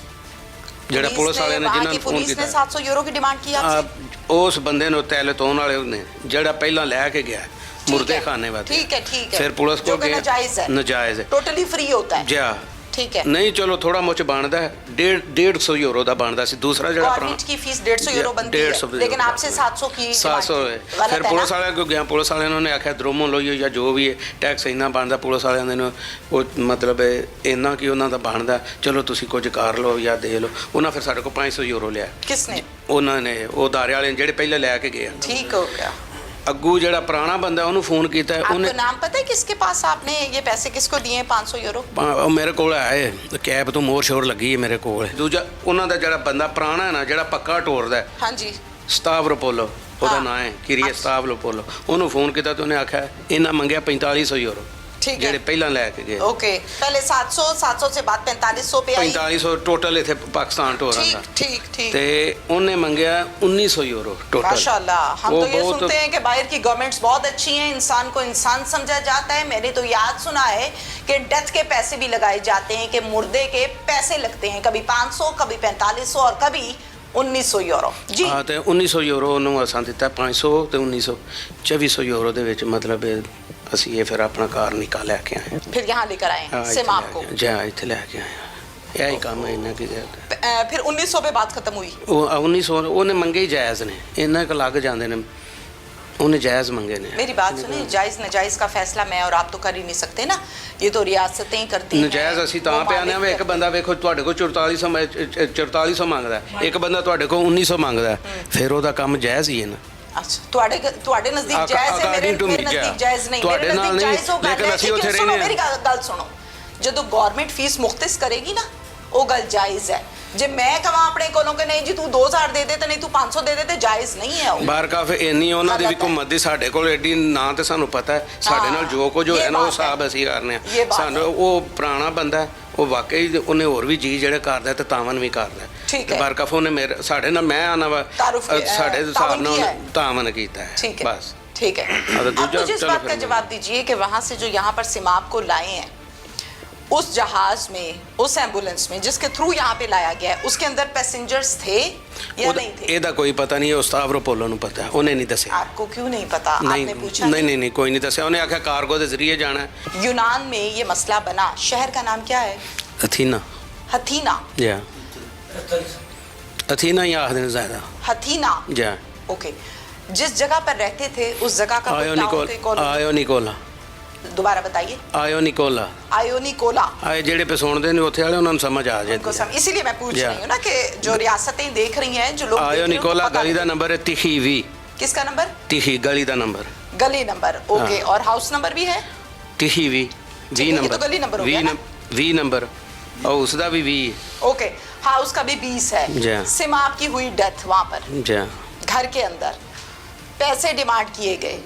ਜਿਹੜਾ ਪੁਲਿਸ ਵਾਲਿਆਂ ਨੇ वहाँ ਜਿਨ੍ਹਾਂ की ਨੂੰ ਫੋਨ पुलिस ने ਕੀਤਾ 700 यूरो की डिमांड की आपसे? ਉਸ ਬੰਦੇ ਨੂੰ ਟੈਲੀਟੋਨ ਵਾਲੇ ਨੇ ਜਿਹੜਾ ਪਹਿਲਾਂ ਲੈ ਕੇ ਗਿਆ ਮੁਰਦੇ ਖਾਨੇ ਵਾਸਤੇ। ठीक है। ਫਿਰ ਪੁਲਿਸ जो ਕੋ कि गया नाजायज है। ਨਾਜਾਇਜ਼ ਹੈ टोटली फ्री होता है। ਜਾ ठीक है। ਨਹੀਂ ਚਲੋ ਥੋੜਾ ਮੁੱਚ ਬਣਦਾ ਹੈ 150 ਯੂਰੋ ਦਾ ਬਣਦਾ ਸੀ। ਦੂਸਰਾ ਜਿਹੜਾ गवर्नमेंट की फीस 150 यूरो बनती 150 है, लेकिन आपसे 700 की 700 डिमांड ਹੈ। की। गलत ਫਿਰ है ਪੁਲਿਸ ना? ਵਾਲਿਆਂ ਕੋਲ ਗਿਆ। ਪੁਲਿਸ ਵਾਲਿਆਂ ਨੇ ਉਹਨੇ ਆਖਿਆ ਦਰੋਮੋ ਲਈਓ ਜਾਂ ਜੋ ਵੀ ਹੈ ਟੈਕਸ ਇੰਨਾ ਬਣਦਾ। ਪੁਲਿਸ ਵਾਲਿਆਂ ਦੇ ਨੂੰ ਉਹ ਮਤਲਬ ਇੰਨਾ ਕਿ ਉਹਨਾਂ ਦਾ ਬਣਦਾ ਚਲੋ ਤੁਸੀਂ ਕੁਝ ਕਰ ਲਓ ਜਾਂ ਦੇ ਲਓ। ਉਹਨਾਂ ਫਿਰ ਸਾਡੇ ਕੋਲ 500 ਯੂਰੋ ਲਿਆ। किसने? ਉਹਨਾਂ ਨੇ ਉਹ ਦਾਰੇ ਵਾਲੇ ਜਿਹੜੇ ਪਹਿਲੇ ਲੈ ਕੇ ਗਏ। ठीक हो गया। ਅੱਗੂ ਜਿਹੜਾ ਪੁਰਾਣਾ ਬੰਦਾ ਉਹਨੂੰ ਫੋਨ ਕੀਤਾ ਉਹਨੇ आपको नाम पता है किसके पास आपने ये पैसे किसको दिए हैं 500 यूरो? ਉਹ ਮੇਰੇ ਕੋਲ ਆਏ ਕੈਬ ਤੋਂ ਮੋਰ ਸ਼ੋਰ ਲੱਗੀ ਹੈ ਮੇਰੇ ਕੋਲ। ਦੂਜਾ ਉਹਨਾਂ ਦਾ ਜਿਹੜਾ ਬੰਦਾ ਪੁਰਾਣਾ ਹੈ ਨਾ ਜਿਹੜਾ ਪੱਕਾ ਟੋਰਦਾ हाँ जी। ਸਤਾਵਰੋਪੋਲੋ ਉਹਦਾ ਹਾਂ। ਨਾਂ ਹੈ ਕਿਰੀਆ ਸਤਾਵਰੋਪੋਲੋ। ਉਹਨੂੰ ਫੋਨ ਕੀਤਾ ਤੇ ਉਹਨੇ ਆਖਿਆ ਇਹਨਾਂ ਮੰਗਿਆ 4500 ਯੂਰੋ ठीक है। ਜਿਹੜੇ ਪਹਿਲਾਂ ਲੈ ਕੇ ਗਏ। ओके, पहले 700 से बाद 4500 पे आई। 4500 ਟੋਟਲ ਇੱਥੇ ਪਾਕਿਸਤਾਨ ਟੋਰਾਂ ਦਾ ठीक। ਤੇ ਉਹਨੇ ਮੰਗਿਆ 1900 ਯੂਰੋ ਟੋਟਲ। माशाल्लाह, हम वो तो ये बहुत- सुनते हैं कि बाहर की गवर्नमेंट्स बहुत अच्छी हैं, इंसान को इंसान समझा जाता है। मैंने तो याद सुना है कि डेथ के पैसे भी लगाए जाते हैं, कि मुर्दे के पैसे लगते हैं, कभी 500 कभी 4500 और कभी 1900 यूरो। जी ਹਾਂ ਤੇ 1900 ਯੂਰੋ ਉਹਨੂੰ ਅਸਾਂ ਦਿੱਤਾ। 500 ਤੇ 1900 2400 ਯੂਰੋ ਦੇ ਵਿੱਚ ਮਤਲਬ ਅਸੀਂ ਇਹ ਫਿਰ ਆਪਣਾ ਕਾਰ ਨਿਕਾਲ ਲੈ ਕੇ ਆਏ। फिर यहाँ लेकर आए ਹਾਂ, हैं ਇੱਥੇ सिम ਲੈ आपको। ਕੇ ਆਏ। ਜਾ ਇੱਥੇ ਲੈ ਕੇ ਆਏ। ਇਹ ਹੀ ਕੰਮ ਹੈ ਇਹਨਾਂ ਕੀ ਜ਼ਿਆਦਾ। फिर 1900 पे बात खत्म हुई। ਉਹ 1900 ਉਹਨੇ ਮੰਗੇ ਹੀ ਜਾਇਜ਼ ਨੇ ਇੰਨਾ ਕੁ ਲੱਗ ਜਾਂਦੇ ਨੇ ਉਹਨੇ ਜਾਇਜ਼ ਮੰਗੇ ਨੇ। मेरी बात सुनिए, जायज़ नाजायज़ का फैसला मैं और आप तो कर ही नहीं सकते ना, ये तो रियासतें ही करती हैं। ਨਜਾਇਜ਼ ਅਸੀਂ ਤਾਂ ਪਿਆਨੇ ਆ, ਇੱਕ ਬੰਦਾ ਵੇਖੋ ਤੁਹਾਡੇ ਕੋਲ 4400 ਮੰਗਦਾ, ਇੱਕ ਬੰਦਾ ਤੁਹਾਡੇ ਕੋਲ 1900 ਮੰਗਦਾ, ਫਿਰ ਉਹਦਾ ਕੰਮ ਜਾਇਜ਼ ਹੀ ਹੈ ਨਾ। अच्छा, ਤੁਹਾਡੇ ਨਜ਼ਦੀਕ ਜਾਇਜ਼ ਹੈ, ਮੇਰੇ ਨਜ਼ਦੀਕ ਜਾਇਜ਼ ਨਹੀਂ। ਤੁਹਾਡੇ ਨਾਲ ਨਹੀਂ, ਲੇਕਿਨ ਅਸੀਂ ਉੱਥੇ ਰਹਿੰਦੇ ਹਾਂ। ਮੇਰੀ ਗੱਲ ਸੁਣੋ, ਜਦੋਂ ਗਵਰਨਮੈਂਟ ਫੀਸ ਮੁਖਤਸ ਕਰੇਗੀ ਨਾ, ਉਹ ਗੱਲ ਜਾਇਜ਼ ਹੈ। ਜੇ ਮੈਂ ਕਹਾਂ ਆਪਣੇ ਕੋਲੋਂ ਕਿ ਨਹੀਂ ਜੀ ਤੂੰ 2000 ਦੇ ਦੇ ਤੇ ਨਹੀਂ ਤੂੰ 500 ਦੇ ਦੇ ਤੇ ਜਾਇਜ਼ ਨਹੀਂ ਹੈ ਉਹ। ਬਾਹਰ ਕਾਫੀ ਇੰਨੀ ਉਹਨਾਂ ਦੀ ਵੀ ਘੁੰਮਤ ਦੀ, ਸਾਡੇ ਕੋਲ ਐਡੀ ਨਾ ਤੇ ਸਾਨੂੰ ਪਤਾ ਹੈ, ਸਾਡੇ ਨਾਲ ਜੋ ਕੁਝ ਹੋਇਆ ਨਾ ਉਹ ਹਿਸਾਬ ਅਸੀਂ ਕਰਨੇ ਆ। ਸਾਨੂੰ ਉਹ ਪੁਰਾਣਾ ਬੰਦਾ, ਉਹ ਵਾਕਈ ਉਹਨੇ ਹੋਰ ਵੀ ਜੀ ਜਿਹੜੇ ਕਰਦਾ ਤੇ ਤਾਵਨ ਵੀ ਕਰਦਾ। ਠੀਕ ਹੈ, ਬਾਰਕਫ ਉਹਨੇ ਮੇਰੇ ਸਾਡੇ ਨਾਲ ਮੈਂ ਆਨਾ ਵਾ ਸਾਡੇ ਹਿਸਾਬ ਨਾਲ ਤਾਵਨ ਕੀਤਾ है बस। ठीक है, अब मुझे इस बात का जवाब दीजिए कि वहाँ से जो यहाँ पर सिमाब को लाए हैं, उस जहाज में, उस एम्बुलेंस में जिसके थ्रू यहाँ पे लाया गया है, उसके अंदर पैसेंजर्स थे या नहीं थे? ਇਹਦਾ ਕੋਈ ਪਤਾ ਨਹੀਂ, ਉਸਤਾਵ ਰੋਪੋਲੋ ਨੂੰ ਪਤਾ, ਉਹਨੇ ਨਹੀਂ ਦੱਸਿਆ। आपको क्यों नहीं पता? आपने पूछा? नहीं कोई नहीं ਦੱਸਿਆ, ਉਹਨੇ ਆਖਿਆ ਕਾਰਗੋ ਦੇ ਜ਼ਰੀਏ ਜਾਣਾ ਹੈ। यूनान में ये मसला बना, शहर का नाम क्या है? अथीना। हथीना? या अथीना ही आखते हैं ज़्यादा। हथीना? या ओके, जिस जगह पर रहते थे उस जगह का आयो निकोला। दोबारा बताइए। आयो निकोला। आयो निकोला। आए जेड़े पे सुनते हैं उत्थे वाले उन्होंने समझ आ जाए, इसीलिए मैं पूछ रही हूँ ना कि जो रियासतें देख रही हैं, जो लोग आयो निकोला गली का नंबर है तिखी वी। किसका नंबर? तिखी गली का नंबर। गली नंबर, ओके। और हाउस नंबर भी है? तिखी वी, वी नंबर। तो गली नंबर हो गया ना? वी नंबर और उसका भी वी। ओके, हाउस का भी 20 है। सिमाब की हुई डेथ वहाँ पर घर के अंदर, पैसे डिमांड किए गए,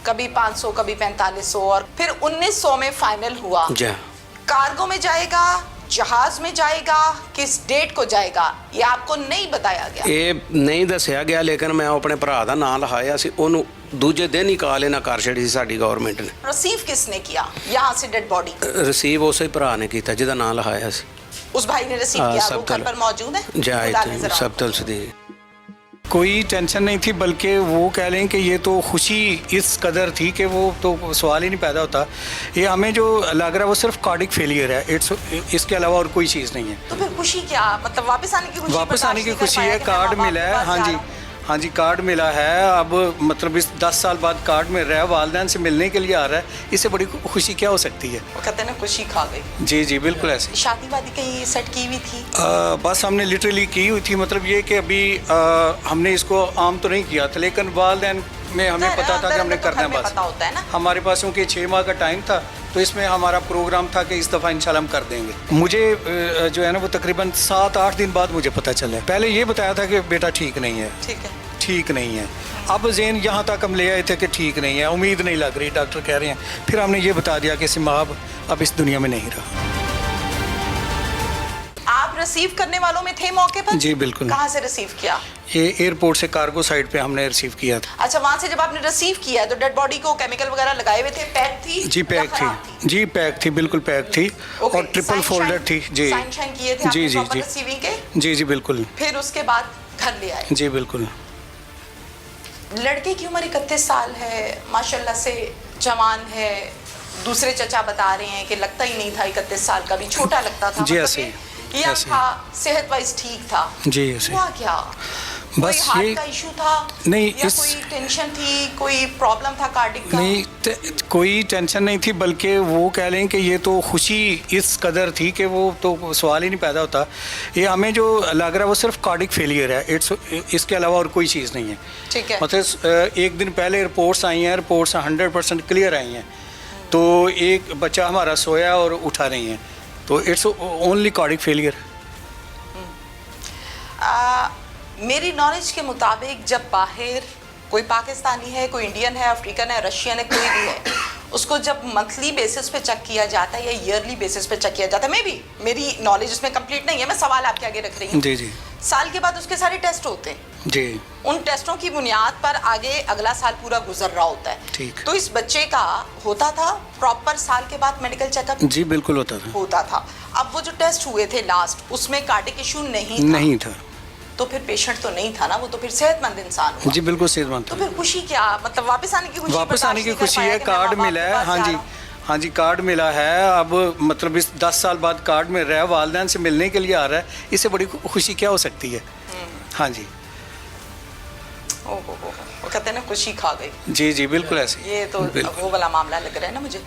कभी 500 कभी 4500 और फिर 1900 में फाइनल हुआ। कार्गो में जाएगा, जहाज में जाएगा, किस डेट को जाएगा, ये आपको नहीं बताया गया। ये नहीं दसिया गया, लेकिन मैं अपने भरा दा नाम लिखाया सी, ओनू दूजे दिन ही काल इन्हां कर छड़ी सी साडी गवर्नमेंट ने। रिसीव किसने किया यहाँ से डेड बॉडी? रिसीव उस भरा ने किया जिहदा नाम लिखाया सी। उस भाई ने रिसीव किया, वो घर पर मौजूद है? जाए सबतल सदी। कोई टेंशन नहीं थी, बल्कि वो कह लें कि ये तो खुशी इस कदर थी कि वो तो सवाल ही नहीं पैदा होता। ये हमें जो लग रहा है वो सिर्फ कार्डिक फेलियर है, इसके अलावा और कोई चीज़ नहीं है। तो फिर खुशी क्या, मतलब वापस आने की खुशी? वापस आने की खुशी है, कार्ड मिला है। हाँ जी, हाँ जी, कार्ड मिला है। अब मतलब इस 10 साल बाद कार्ड मिल रहा है, वालिदैन से मिलने के लिए आ रहा है, इससे बड़ी खुशी क्या हो सकती है? वो कहते हैं ना खुशी खा गई। जी जी बिल्कुल ऐसे। शादी वादी कहीं सेट की हुई थी? बस हमने लिटरली की हुई थी, मतलब ये कि अभी हमने इसको आम तो नहीं किया था, लेकिन वालिदैन में हमें पता था कि हमने करना है। बस पता होता है ना, हमारे पास क्योंकि 6 माह का टाइम था, तो इसमें हमारा प्रोग्राम था कि इस दफ़ा इंशाल्लाह हम कर देंगे। मुझे जो है ना वो तकरीबन 7-8 दिन बाद मुझे पता चला। पहले ये बताया था कि बेटा ठीक नहीं है, ठीक नहीं है। अब ज़ेन यहाँ तक हम ले आए थे कि ठीक नहीं है, उम्मीद नहीं लग रही, डॉक्टर कह रहे हैं। फिर हमने ये बता दिया कि सिमाब अब इस दुनिया में नहीं रहा। आप रिसीव करने वालों में थे मौके पर? जी बिल्कुल। कहाँ से रिसीव किया? ये एयरपोर्ट से कार्गो साइड पे हमने रिसीव किया था। अच्छा, वहाँ से जब आपने रिसीव किया तो डेड बॉडी को केमिकल वगैरह लगाए हुए थे, पैक थी? जी पैक थी, जी पैक थी, बिल्कुल पैक थी। और ट्रिपल फोल्डेड थी। जी साइन किए थे जी जी जी रिसीविंग के? जी जी बिल्कुल। फिर उसके बाद घर ले आए? जी बिल्कुल। लड़के की उम्र 31 साल है, माशाल्लाह से जवान है। दूसरे चचा बता रहे हैं कि लगता ही नहीं था 31 साल का, भी छोटा लगता था। जी ऐसे यंग था, सेहत वाइज ठीक था। जी ऐसे। हुआ क्या? बस कोई ये हार्ट का इशू था? नहीं, या कोई टेंशन थी, कोई प्रॉब्लम था कार्डिक का? नहीं, कोई टेंशन नहीं थी, बल्कि वो कह लें कि ये तो खुशी इस कदर थी कि वो तो सवाल ही नहीं पैदा होता। ये हमें जो लग रहा है वो सिर्फ कार्डिक फेलियर है, इसके अलावा और कोई चीज़ नहीं है। ठीक है। मतलब एक दिन पहले रिपोर्ट्स आई हैं, रिपोर्ट्स 100% क्लियर आई हैं। तो एक बच्चा हमारा सोया और उठा नहीं है, तो इट्स ओनली कार्डिक फेलियर। मेरी नॉलेज के मुताबिक जब बाहर कोई पाकिस्तानी है, कोई इंडियन है, अफ्रीकन है, रशियन है, कोई भी है, उसको जब मंथली बेसिस पे चेक किया जाता है या ईयरली बेसिस पे चेक किया जाता है, मे भी मेरी नॉलेज इसमें कंप्लीट नहीं है, मैं सवाल आपके आगे रख रही हूँ। जी जी। साल के बाद उसके सारे टेस्ट होते हैं जी। उन टेस्टों की बुनियाद पर आगे अगला साल पूरा गुजर रहा होता है। ठीक। तो इस बच्चे का होता था प्रॉपर साल के बाद मेडिकल चेकअप? जी बिल्कुल होता था। अब वो जो टेस्ट हुए थे लास्ट, उसमें कार्डिक इशू नहीं था। तो फिर पेशेंट तो नहीं था ना, वो तो फिर सेहतमंद इंसान हुआ। जी बिल्कुल सेहतमंद। तो फिर खुशी क्या, मतलब वापस आने की खुशी? वापस आने की खुशी है, कार्ड मिला है। हाँ जी, हाँ जी, कार्ड मिला है। अब मतलब इस 10 साल बाद कार्ड मिल रहा है, वालिदैन से मिलने के लिए आ रहा है, इससे बड़ी खुशी क्या हो सकती है? हाँ जी। ओहो वो कहते हैं ना खुशी खा गई। जी जी बिल्कुल ऐसे ही। ये तो बिल्कुल। वो वाला मामला लग रहा है ना मुझे।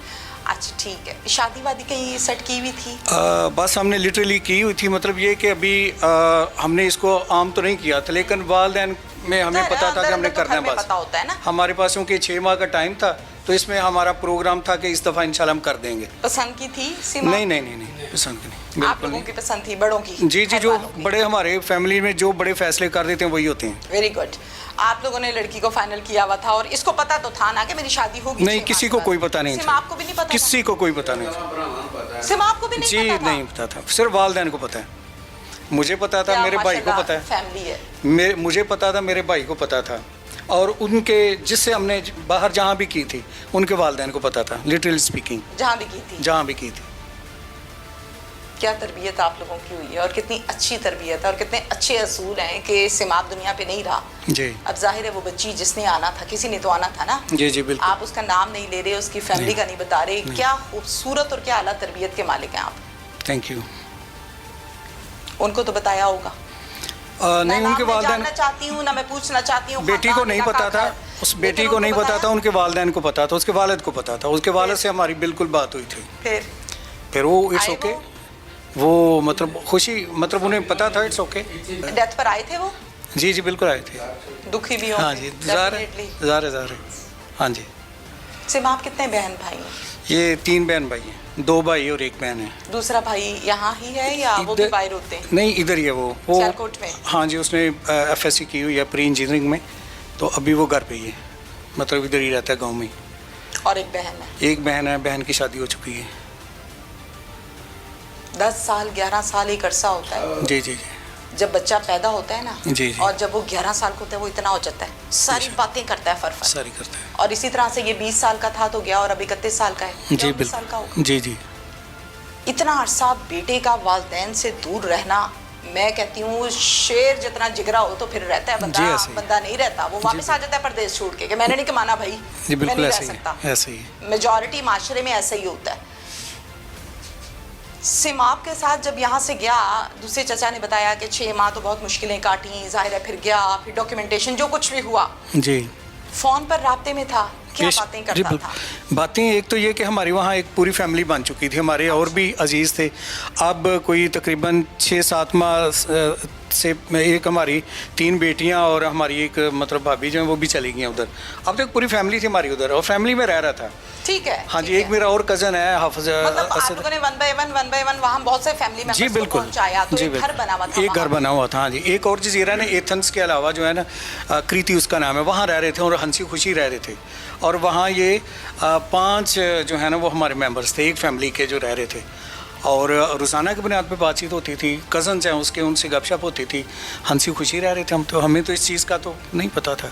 अच्छा ठीक है, शादी वादी कहीं सेट की हुई थी? बस हमने लिटरली की हुई थी, मतलब ये कि अभी हमने इसको आम तो नहीं किया था, लेकिन वालदैन में हमें पता था कि हमने करना है। पता होता है ना। हमारे पास क्योंकि 6 माह का टाइम था, तो इसमें हमारा प्रोग्राम था कि इस दफ़ा इंशाल्लाह हम कर देंगे। पसंद की थी सीमा? नहीं पसंद की नहीं, आप बिल्कुल लोगों नहीं। की पसंद थी, बड़ों की? जी जी, जो बड़े हमारे फैमिली में जो बड़े फैसले कर देते हैं वही होते हैं। Very good. आप लोगों ने लड़की को फाइनल किया हुआ था और इसको पता तो था ना कि मेरी शादी होगी? नहीं, किसी को कोई पता नहीं सिमा था। आपको भी नहीं पता? किसी को कोई पता नहीं था। सिमा आपको भी नहीं जी पता था? नहीं पता था, सिर्फ वालदैन को पता है। मुझे पता था, क्या मेरे भाई को माशाल्लाह पता है, फैमिली है। मुझे पता था, मेरे भाई को पता था, और उनके जिससे हमने बाहर जहाँ भी की थी उनके वालदैन को पता था, लिटरली स्पीकिंग, जहाँ भी की थी। जहाँ भी की थी। क्या तरबियत आप लोगों की हुई है और कितनी अच्छी तरबियत है और कितने अच्छे असूल हैं कि सिमाब दुनिया पे नहीं रहा। जी अब जाहिर है वो बच्ची जिसने आना था, किसी ने तो आना था ना। जी जी बिल्कुल। आप उसका नाम नहीं ले रहे, उसकी फैमिली का नहीं बता रहे। क्या खूबसूरत और क्या आला तरबियत के मालिक हैं आप। Thank you. उनको तो बताया होगा। नहीं, उनके वालदैन, जानना चाहती हूँ ना, मैं पूछना चाहती हूँ। बेटी को नहीं पता था, उस बेटी को नहीं पता था, उनके वालदैन को पता था, उसके वालिद को पता था। उसके वालिद से हमारी बिल्कुल बात हुई थी। फिर वो इट्स ओके, वो मतलब खुशी, मतलब उन्हें पता था इट्स ओके। डेथ पर आए थे वो? जी जी बिल्कुल आए थे। दुखी भी होंगे। हाँ जी, ज़ाहिर। हाँ जी। सिमा आप कितने बहन भाई हैं? ये 3 बहन भाई हैं, 2 भाई और 1 बहन है। दूसरा भाई यहाँ ही है या वो भी बाहर होते हैं? नहीं, इधर ही है वो सियालकोट में। हाँ जी, उसने FSC की हुई है प्री इंजीनियरिंग में, तो अभी वो घर पे ही है, मतलब इधर ही रहता है गांव में। और एक बहन है? एक बहन है, बहन की शादी हो चुकी है। 10 साल 11 साल एक अरसा होता है। जी जी जी। जब बच्चा पैदा होता है ना, जी जी। और जब वो 11 साल का होता है वो इतना हो जाता है, सारी बातें करता है फर सारी करता है। और इसी तरह से ये 20 साल का था तो गया और अब 31 साल का है। जी 19 साल का बिल्कुल। होगा। जी जी। इतना अरसा बेटे का वालिदैन से दूर रहना, मैं कहती हूँ शेर जितना जिगरा हो तो फिर रहता है बंदा। जी, ऐसे ही। बंदा नहीं रहता, वो वापस आ जाता है परदेश छोड़ के कि मैंने नहीं कमाना भाई, जी मैं बिल्कुल नहीं ऐसे रह ही सकता। है, ऐसे ही। मेजॉरिटी माशरे में ऐसा ही होता है। सिमाब के साथ जब यहाँ से गया, दूसरे चचा ने बताया कि 6 माह तो बहुत मुश्किलें काटी, जाहिर है फिर गया, फिर डॉक्यूमेंटेशन जो कुछ भी हुआ, जी। फोन पर राब्ते में था, क्या बातें जी करता था? बातें एक तो ये कि हमारी वहाँ एक पूरी फैमिली बन चुकी थी, हमारे और भी अजीज़ थे। अब कोई तकरीबन 6-7 माह से एक हमारी 3 बेटियां और हमारी एक मतलब भाभी जो है वो भी चली गई हैं उधर। अब तो एक पूरी फैमिली थी हमारी उधर, और फैमिली में रह रहा था। ठीक है। हाँ जी, एक मेरा और कज़न है हाफिज मतलब आप असद। लोगों ने 1 बाय 1 वहाँ बहुत से फैमिली जी मेंबर्स को बिल्कुल। पहुंचाया, तो जी एक घर बना हुआ था। एक घर बना हुआ था। हाँ जी, एक और जजीरा ने एथेंस के अलावा जो है ना, कृति उसका नाम है, वहाँ रह रहे थे और हंसी खुशी रह रहे थे। और वहाँ ये 5 जो है ना वो हमारे मेंबर्स थे, एक फैमिली के जो रह रहे थे, और रोज़ाना की बुनियाद पे बातचीत होती थी, कज़न्स हैं उसके, उनसे गपशप होती थी, हंसी खुशी रह रहे थे हम। तो हमें तो इस चीज़ का तो नहीं पता था।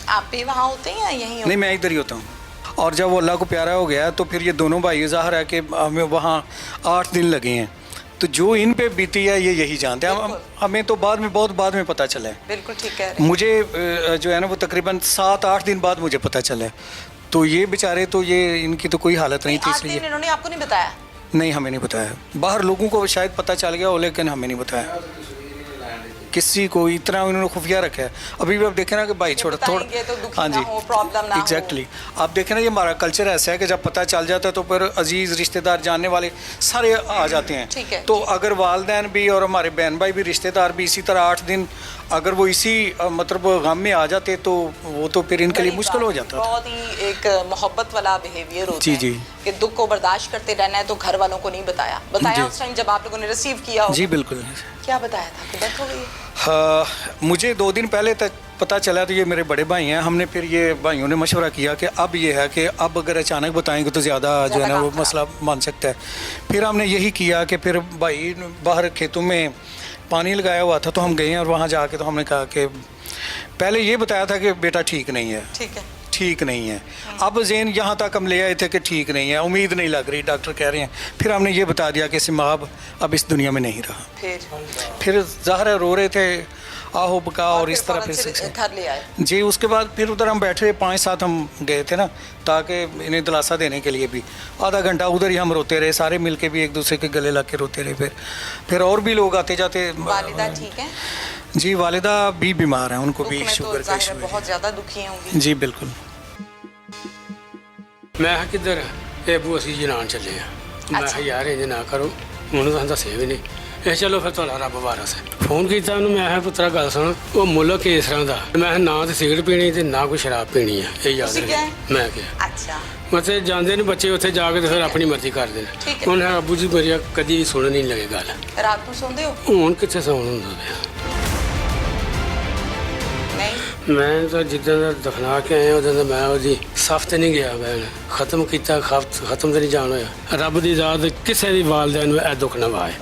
आप भी वहाँ होते हैं या यहीं? नहीं, मैं इधर ही होता हूँ। और जब वो अल्लाह को प्यारा हो गया तो फिर ये दोनों भाई, ज़ाहिर है कि हमें वहाँ 8 दिन लगे हैं, तो जो इन पे बीती है ये यही जानते हैं। हमें तो बाद में, बहुत बाद में पता चला है। बिल्कुल ठीक कह रहे हैं। मुझे जो है ना वो तकरीबन 7-8 दिन बाद मुझे पता चला है। तो ये बेचारे, तो ये इनकी तो कोई हालत नहीं थी, 8 दिन इसलिए इन्होंने आपको नहीं बताया? नहीं, हमें नहीं बताया। बाहर लोगों को शायद पता चल गया हो, लेकिन हमें नहीं बताया किसी को। इतना उन्होंने खुफिया रखा है। अभी भी आप देखें ना कि भाई छोड़ थोड़ा, तो दुखी हाँ ना जी, हो, प्रॉब्लम ना हो। एग्जैक्टली। आप देखें ना, ये हमारा कल्चर ऐसा है कि जब पता चल जाता है तो फिर अजीज़, रिश्तेदार, जानने वाले सारे आ जाते हैं। ठीक है। तो अगर वालदैन भी और हमारे बहन भाई भी, रिश्तेदार भी इसी तरह 8 दिन अगर वो इसी मतलब गम में आ जाते तो वो तो फिर इनके लिए मुश्किल हो जाता था। बहुत ही एक मोहब्बत वाला बिहेवियर होता जी, है जी। कि दुख को बर्दाश्त करते रहना है। तो घर वालों को नहीं बताया जी। उस टाइम जब आप लोगों ने रिसीव किया हो? जी बिल्कुल। क्या बताया था कि डेथ हो गई? हाँ, मुझे 2 दिन पहले तक पता चला, तो ये मेरे बड़े भाई हैं, हमने फिर ये भाइयों ने मशवरा किया कि अब ये है कि अब अगर अचानक बताएंगे तो ज़्यादा जो है ना वो मसला बन सकता है। फिर हमने यही किया कि फिर भाई बाहर खेतों में पानी लगाया हुआ था, तो हम गए और वहाँ जाके तो हमने कहा कि पहले ये बताया था कि बेटा ठीक नहीं है, ठीक नहीं है। अब ज़ेन यहाँ तक हम ले आए थे कि ठीक नहीं है, उम्मीद नहीं लग रही, डॉक्टर कह रहे हैं। फिर हमने ये बता दिया कि सिमाब अब इस दुनिया में नहीं रहा। फिर ज़ाहिर है रो रहे थे, आहो बका, और इस तरह फिर घर ले आए। जी। उसके बाद फिर उधर हम बैठे 5-7 हम गए थे ना, ताकि इन्हें दिलासा देने के लिए भी। आधा घंटा उधर ही हम रोते रहे, सारे मिलके भी एक दूसरे के गले लग के रोते रहे। फिर और भी लोग आते जाते। वालिदा ठीक है? जी वालिदा भी बीमार हैं, उनको दुख भी में तो शुगर का जाहिर इशू है है। बहुत ज़्यादा दुखी होंगी। जी बिल्कुल। ਮੈਂ ਕਿਹਾ ਕਿੱਧਰ ਇਹ ਬੂ ਅਸੀਂ ਜੀ ਨਾਲ ਚੱਲੇ ਆ। ਮੈਂ ਕਿਹਾ ਯਾਰ ਇੰਜ ਨਾ ਕਰੋ, ਉਹਨੂੰ ਤਾਂ ਦੱਸਿਆ ਵੀ ਨਹੀਂ। ਇਹ ਚਲੋ ਫਿਰ ਤੁਹਾਡਾ ਰੱਬ ਵਾਰਸ ਹੈ। ਫੋਨ ਕੀਤਾ ਉਹਨੂੰ, ਮੈਂ ਕਿਹਾ ਪੁੱਤਰਾ ਗੱਲ ਸੁਣ, ਉਹ ਮੁਲਕ ਇਸ ਤਰ੍ਹਾਂ ਦਾ, ਮੈਂ ਕਿਹਾ ਨਾ ਤੇ ਸਿਗਰਟ ਪੀਣੀ ਤੇ ਨਾ ਕੋਈ ਸ਼ਰਾਬ ਪੀਣੀ ਆ, ਇਹ ਯਾਦ ਤੁਸੀਂ ਰੱਖੇ। ਕਿਹਾ? ਮੈਂ ਕਿਹਾ अच्छा ਮਤਲਬ ਜਾਂਦੇ ਨੇ ਬੱਚੇ ਉੱਥੇ ਜਾ ਕੇ ਤੇ ਫਿਰ ਆਪਣੀ ਮਰਜ਼ੀ ਕਰਦੇ ਨੇ। ਠੀਕ ਹੈ। ਉਹਨੇ ਅੱਬੂ ਜੀ ਮੇਰੀ ਕਦੀ ਵੀ ਸੁਣ ਨਹੀਂ ਲੱਗੇ ਗੱਲ। रात को सोंदे हो? ਹੁਣ ਕਿੱਥੇ ਸੌਣ ਹੁੰਦਾ ਪਿਆ। नहीं ਮੈਂ ਤਾਂ ਜਿੱਦਾਂ ਦਾ ਦਫਨਾ ਕੇ ਆਇਆ ਉਦੋਂ ਦਾ ਮੈਂ ਉਹਦੀ ਸਫ਼ ਤੇ ਨਹੀਂ ਗਿਆ। ਮੈਂ ਖਤਮ ਕੀਤਾ, ਖਤਮ ਤੇ ਨਹੀਂ ਜਾਣ ਹੋਇਆ। ਰੱਬ ਦੀ ਜ਼ਾਤ ਕਿਸੇ ਦੀ ਵਾਲਦਿਆਂ ਨੂੰ ਇਹ ਦੁੱਖ ਨਾ ਵਾਏ,